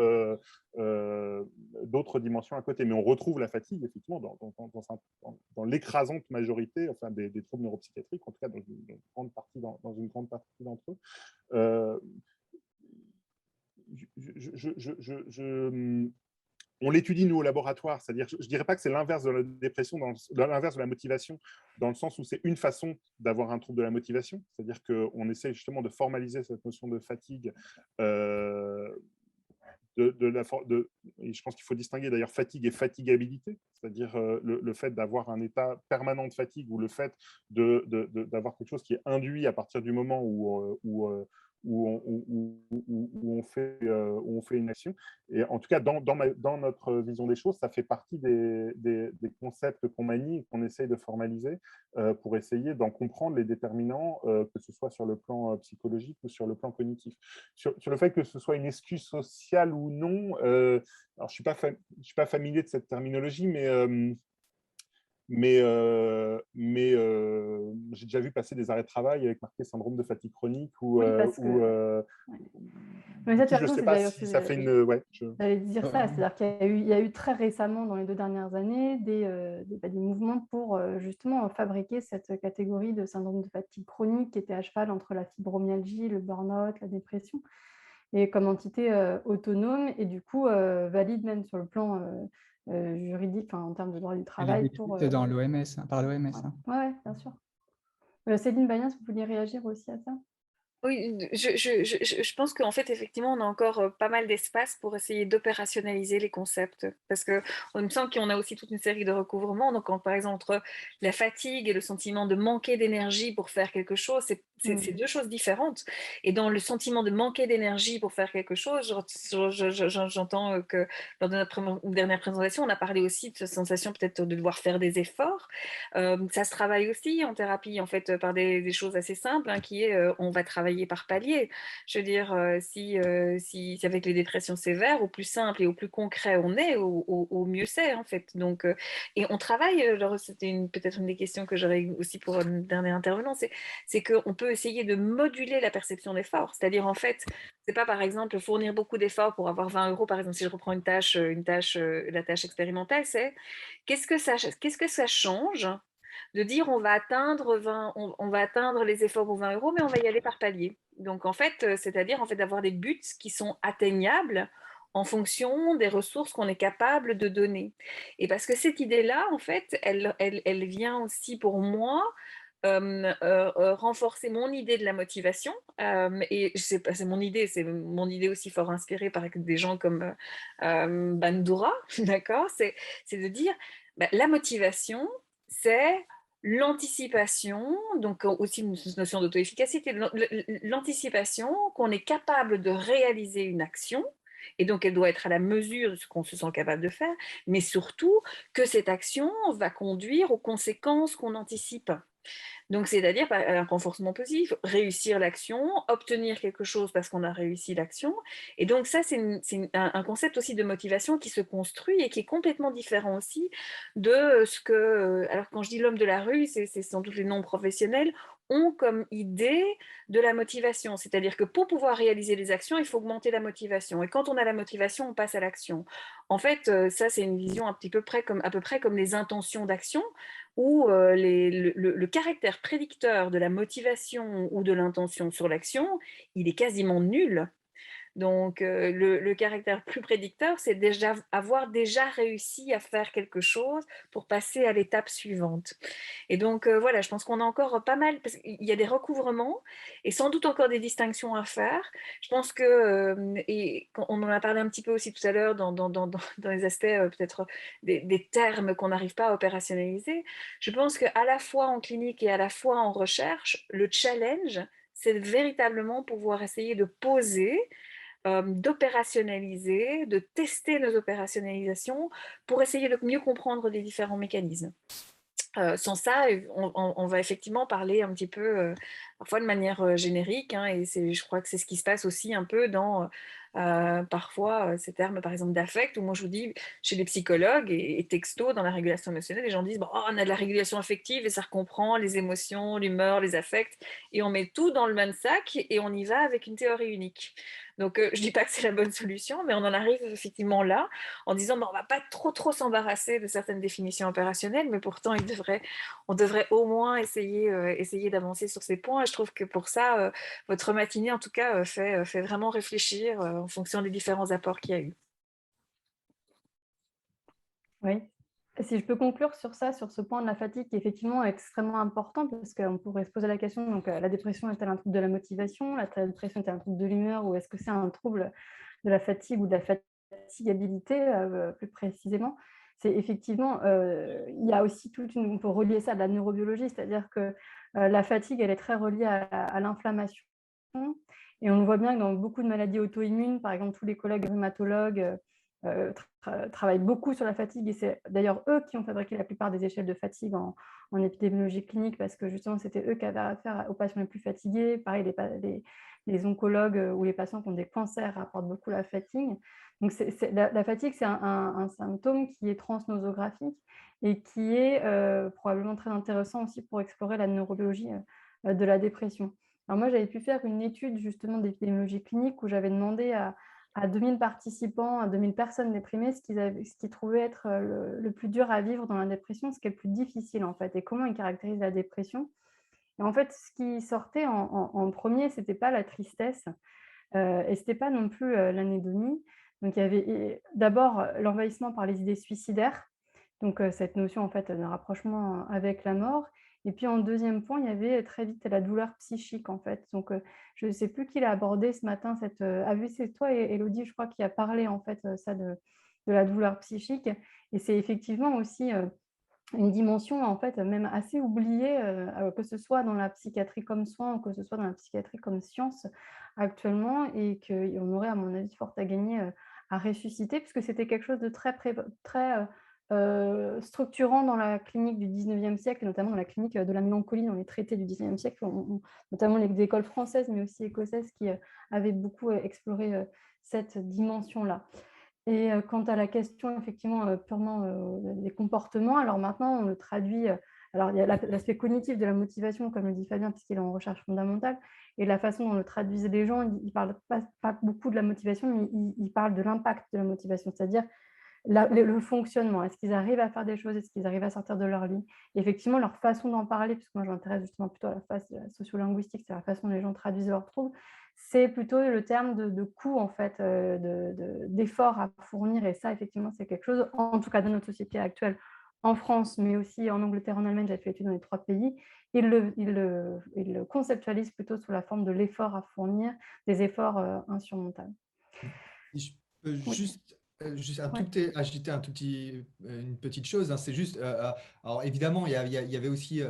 dimensions à côté. Mais on retrouve la fatigue, effectivement, dans l'écrasante majorité des troubles neuropsychiatriques, en tout cas dans une grande partie d'entre eux. On l'étudie, nous, au laboratoire. C'est-à-dire, je ne dirais pas que c'est l'inverse de la dépression, l'inverse de la motivation, dans le sens où c'est une façon d'avoir un trouble de la motivation. C'est-à-dire qu'on essaie justement de formaliser cette notion de fatigue. Et je pense qu'il faut distinguer d'ailleurs fatigue et fatigabilité, c'est-à-dire le fait d'avoir un état permanent de fatigue ou le fait d'avoir quelque chose qui est induit à partir du moment où on fait une action. Et en tout cas, dans notre vision des choses, ça fait partie des concepts qu'on manie et qu'on essaye de formaliser pour essayer d'en comprendre les déterminants, que ce soit sur le plan psychologique ou sur le plan cognitif. Sur le fait que ce soit une excuse sociale ou non, alors je ne suis pas familier de cette terminologie, mais j'ai déjà vu passer des arrêts de travail avec marqué syndrome de fatigue chronique Oui, parce que... Mais ça, je ne sais pas si ça fait une... Ouais, j'allais dire ça, c'est-à-dire qu'il y a eu très récemment, dans les 2 dernières années, des mouvements pour justement fabriquer cette catégorie de syndrome de fatigue chronique qui était à cheval entre la fibromyalgie, le burn-out, la dépression, et comme entité autonome et du coup valide même sur le plan juridique, en termes de droit du travail. Dans l'OMS, par l'OMS. Oui, bien sûr. Céline Bayens, vous vouliez réagir aussi à ça? Oui, je pense qu'en fait, effectivement, on a encore pas mal d'espace pour essayer d'opérationnaliser les concepts. Parce qu'il me semble qu'on a aussi toute une série de recouvrements. Donc, par exemple, entre la fatigue et le sentiment de manquer d'énergie pour faire quelque chose, c'est 2 choses différentes. Et dans le sentiment de manquer d'énergie pour faire quelque chose, j'entends que lors de notre dernière présentation, on a parlé aussi de cette sensation peut-être de devoir faire des efforts. Ça se travaille aussi en thérapie, en fait, par des choses assez simples, qui est on va travailler par palier. Je veux dire, si avec les dépressions sévères, au plus simple et au plus concret on est, au mieux c'est, en fait. Donc, et on travaille, c'était peut-être une des questions que j'aurais aussi pour un dernier intervenant, c'est qu'on peut essayer de moduler la perception d'effort. C'est-à-dire, en fait, c'est pas, par exemple, fournir beaucoup d'efforts pour avoir 20 €, par exemple, si je reprends la tâche expérimentale, c'est qu'est-ce que ça change de dire on va atteindre les efforts pour 20 €, mais on va y aller par palier. Donc en fait, c'est-à-dire en fait d'avoir des buts qui sont atteignables en fonction des ressources qu'on est capable de donner. Et parce que cette idée-là, en fait, elle vient aussi pour moi renforcer mon idée de la motivation. Et c'est mon idée aussi fort inspirée par des gens comme Bandura, d'accord, c'est de dire la motivation, c'est l'anticipation, donc aussi une notion d'auto-efficacité, l'anticipation qu'on est capable de réaliser une action, et donc elle doit être à la mesure de ce qu'on se sent capable de faire, mais surtout que cette action va conduire aux conséquences qu'on anticipe. Donc, c'est-à-dire un renforcement positif, réussir l'action, obtenir quelque chose parce qu'on a réussi l'action. Et donc, ça, c'est un concept aussi de motivation qui se construit et qui est complètement différent aussi de ce que... Alors, quand je dis l'homme de la rue, c'est sans doute les non-professionnels ont comme idée de la motivation. C'est-à-dire que pour pouvoir réaliser les actions, il faut augmenter la motivation. Et quand on a la motivation, on passe à l'action. En fait, ça, c'est une vision à peu près comme les intentions d'action, où le caractère prédicteur de la motivation ou de l'intention sur l'action, il est quasiment nul. Donc, le caractère plus prédicteur, c'est avoir déjà réussi à faire quelque chose pour passer à l'étape suivante. Et donc, voilà, je pense qu'on a encore pas mal, parce qu'il y a des recouvrements et sans doute encore des distinctions à faire. Je pense que, et on en a parlé un petit peu aussi tout à l'heure dans les aspects peut-être des termes qu'on n'arrive pas à opérationnaliser. Je pense qu'à la fois en clinique et à la fois en recherche, le challenge, c'est véritablement pouvoir essayer de poser, d'opérationnaliser, de tester nos opérationnalisations pour essayer de mieux comprendre les différents mécanismes. Sans ça, on va effectivement parler un petit peu, parfois de manière générique, hein, et je crois que c'est ce qui se passe aussi un peu dans parfois ces termes, par exemple, d'affect, où moi je vous dis, chez les psychologues et texto, dans la régulation émotionnelle, les gens disent, bon, on a de la régulation affective et ça comprend les émotions, l'humeur, les affects, et on met tout dans le même sac et on y va avec une théorie unique. Donc, je ne dis pas que c'est la bonne solution, mais on en arrive effectivement là, en disant, on ne va pas trop s'embarrasser de certaines définitions opérationnelles, mais pourtant, on devrait au moins essayer d'avancer sur ces points. Et je trouve que pour ça, votre matinée, en tout cas, fait vraiment réfléchir en fonction des différents apports qu'il y a eu. Oui. Si je peux conclure sur ça, sur ce point de la fatigue, qui est effectivement extrêmement important, parce qu'on pourrait se poser la question, donc la dépression est-elle un trouble de la motivation, la dépression est-elle un trouble de l'humeur, ou est-ce que c'est un trouble de la fatigue ou de la fatigabilité, plus précisément? C'est effectivement, il y a aussi on peut relier ça à de la neurobiologie, c'est-à-dire que la fatigue, elle est très reliée à l'inflammation. Et on le voit bien que dans beaucoup de maladies auto-immunes, par exemple, tous les collègues rhumatologues travaillent beaucoup sur la fatigue, et c'est d'ailleurs eux qui ont fabriqué la plupart des échelles de fatigue en épidémiologie clinique, parce que justement c'était eux qui avaient affaire aux patients les plus fatigués. Pareil, les oncologues ou les patients qui ont des cancers rapportent beaucoup la fatigue. Donc la fatigue, c'est un symptôme qui est transnosographique et qui est probablement très intéressant aussi pour explorer la neurobiologie de la dépression. Alors moi, j'avais pu faire une étude justement d'épidémiologie clinique où j'avais demandé à 2000 participants, à 2000 personnes déprimées, ce qu'ils trouvaient être le plus dur à vivre dans la dépression, ce qui est le plus difficile en fait, et comment ils caractérisent la dépression. Et en fait, ce qui sortait en premier, ce n'était pas la tristesse, et ce n'était pas non plus l'anédonie. Donc il y avait d'abord l'envahissement par les idées suicidaires, donc cette notion en fait de rapprochement avec la mort. Et puis en deuxième point, il y avait très vite la douleur psychique en fait. Donc je ne sais plus qui l'a abordé ce matin, c'est toi Élodie, je crois, qui a parlé en fait ça de la douleur psychique. Et c'est effectivement aussi une dimension en fait même assez oubliée, que ce soit dans la psychiatrie comme soin ou que ce soit dans la psychiatrie comme science actuellement, et qu'on aurait à mon avis fort à gagner à ressusciter, puisque c'était quelque chose de très structurant dans la clinique du 19e siècle, notamment dans la clinique de la mélancolie, dans les traités du 19e siècle, notamment les écoles françaises mais aussi écossaises qui avaient beaucoup exploré cette dimension-là. Et quant à la question effectivement purement des comportements, alors maintenant on le traduit, alors il y a l'aspect cognitif de la motivation, comme le dit Fabien, puisqu'il est en recherche fondamentale, et la façon dont le traduisent les gens, ils ne parlent pas beaucoup de la motivation, mais ils parlent de l'impact de la motivation, c'est-à-dire le fonctionnement. Est-ce qu'ils arrivent à faire des choses? Est-ce qu'ils arrivent à sortir de leur lit? Et effectivement, leur façon d'en parler, puisque moi je m'intéresse justement plutôt à la phase sociolinguistique, c'est la façon dont les gens traduisent leurs troubles, c'est plutôt le terme de coût en fait, d'effort à fournir. Et ça, effectivement, c'est quelque chose, en tout cas dans notre société actuelle, en France, mais aussi en Angleterre, en Allemagne, j'ai fait études dans les 3 pays, ils le conceptualisent plutôt sous la forme de l'effort à fournir, des efforts insurmontables. Si je peux Oui. juste Ouais. ajouter une petite chose, hein, c'est juste, alors évidemment, il y avait aussi,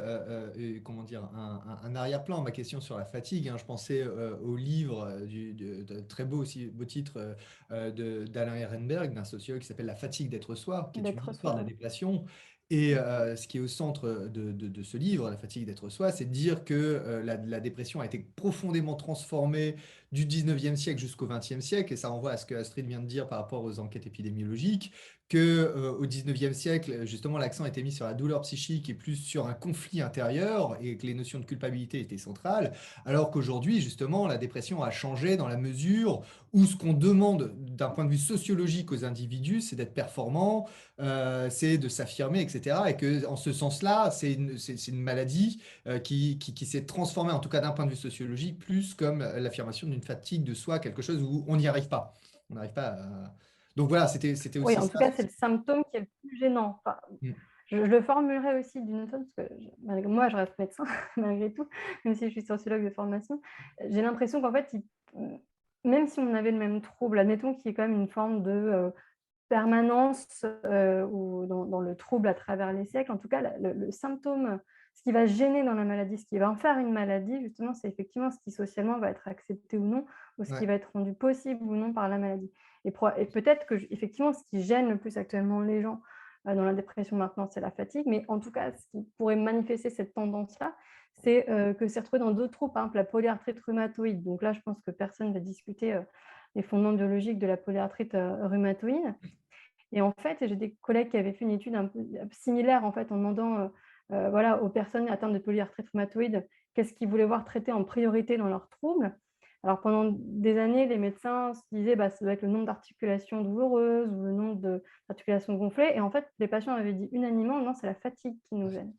comment dire, un arrière-plan. Ma question sur la fatigue, hein, je pensais au livre de très beau titre d'Alain Ehrenberg, d'un sociologue qui s'appelle La fatigue d'être soi, qui est une D'être histoire de soi. la dépression. Et ce qui est au centre de ce livre, La fatigue d'être soi, c'est de dire que la dépression a été profondément transformée du 19e siècle jusqu'au 20e siècle, et ça renvoie à ce que Astrid vient de dire par rapport aux enquêtes épidémiologiques, qu'au 19e siècle, justement, l'accent était mis sur la douleur psychique et plus sur un conflit intérieur, et que les notions de culpabilité étaient centrales, alors qu'aujourd'hui, justement, la dépression a changé dans la mesure où ce qu'on demande d'un point de vue sociologique aux individus, c'est d'être performant, c'est de s'affirmer, etc. Et qu'en ce sens-là, c'est une maladie qui s'est transformée, en tout cas d'un point de vue sociologique, plus comme l'affirmation d'une fatigue de soi, quelque chose où on n'y arrive pas. On n'arrive pas à... Donc voilà, c'était Oui, aussi en ça. tout cas, c'est le symptôme qui est le plus gênant. Enfin, Mm. je le formulerai aussi d'une autre façon, parce que malgré moi, je reste médecin, malgré tout, même si je suis sociologue de formation. J'ai l'impression qu'en fait, même si on avait le même trouble, admettons qu'il y ait quand même une forme de permanence ou dans le trouble à travers les siècles, en tout cas, le symptôme, ce qui va gêner dans la maladie, ce qui va en faire une maladie, justement, c'est effectivement ce qui socialement va être accepté ou non, ou ce qui Ouais. va être rendu possible ou non par la maladie. Et peut-être que, effectivement, ce qui gêne le plus actuellement les gens dans la dépression maintenant, c'est la fatigue, mais en tout cas, ce qui pourrait manifester cette tendance-là, c'est que c'est retrouvé dans d'autres troubles, par exemple la polyarthrite rhumatoïde. Donc là, je pense que personne ne va discuter les fondements biologiques de la polyarthrite rhumatoïde. Et en fait, j'ai des collègues qui avaient fait une étude un peu similaire en fait, en demandant voilà, aux personnes atteintes de polyarthrite rhumatoïde qu'est-ce qu'ils voulaient voir traité en priorité dans leurs troubles. Alors pendant des années, les médecins se disaient bah, ça doit être le nombre d'articulations douloureuses ou le nombre d'articulations gonflées. Et en fait, les patients avaient dit unanimement non, c'est la fatigue qui nous gêne.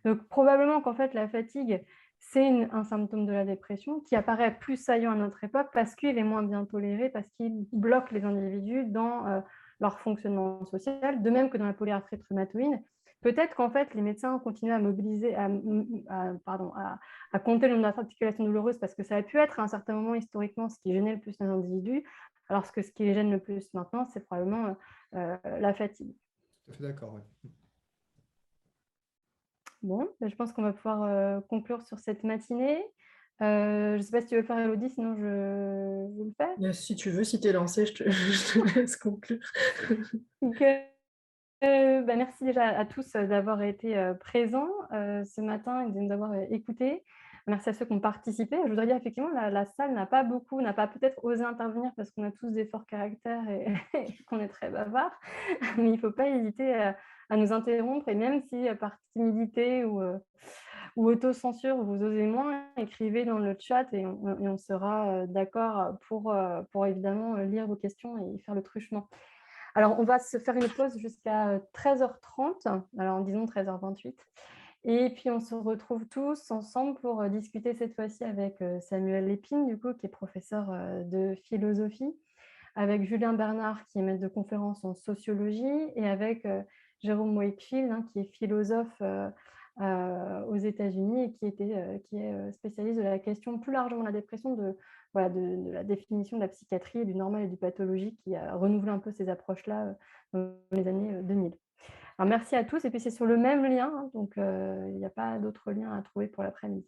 Donc probablement qu'en fait, la fatigue, c'est un symptôme de la dépression qui apparaît plus saillant à notre époque parce qu'il est moins bien toléré, parce qu'il bloque les individus dans leur fonctionnement social, de même que dans la polyarthrite rhumatoïde. Peut-être qu'en fait, les médecins continuent à mobiliser, à compter le nombre d'articulations douloureuses parce que ça a pu être à un certain moment historiquement ce qui gênait le plus les individus, alors que ce qui les gêne le plus maintenant, c'est probablement la fatigue. Tout à fait d'accord, ouais. Bon, je pense qu'on va pouvoir conclure sur cette matinée. Je ne sais pas si tu veux le faire, Elodie, sinon je le fais. Si tu veux, si tu es lancée, je te laisse conclure. Donc, merci déjà à tous d'avoir été présents ce matin et de nous avoir écoutés. Merci à ceux qui ont participé. Je voudrais dire effectivement, la salle n'a pas peut-être osé intervenir parce qu'on a tous des forts caractères et qu'on est très bavards, mais il ne faut pas hésiter à nous interrompre et même si par timidité ou autocensure vous osez moins, écrivez dans le chat et on sera d'accord pour évidemment lire vos questions et faire le truchement. Alors, on va se faire une pause jusqu'à 13h30, alors disons 13h28. Et puis, on se retrouve tous ensemble pour discuter cette fois-ci avec Samuel Lépine, du coup, qui est professeur de philosophie, avec Julien Bernard, qui est maître de conférence en sociologie, et avec Jérôme Wakefield, qui est philosophe aux États-Unis et qui est spécialiste de la question plus largement de la dépression, de la définition de la psychiatrie, du normal et du pathologique, qui a renouvelé un peu ces approches-là dans les années 2000. Alors, merci à tous. Et puis, c'est sur le même lien, donc il n'y a pas d'autre lien à trouver pour l'après-midi.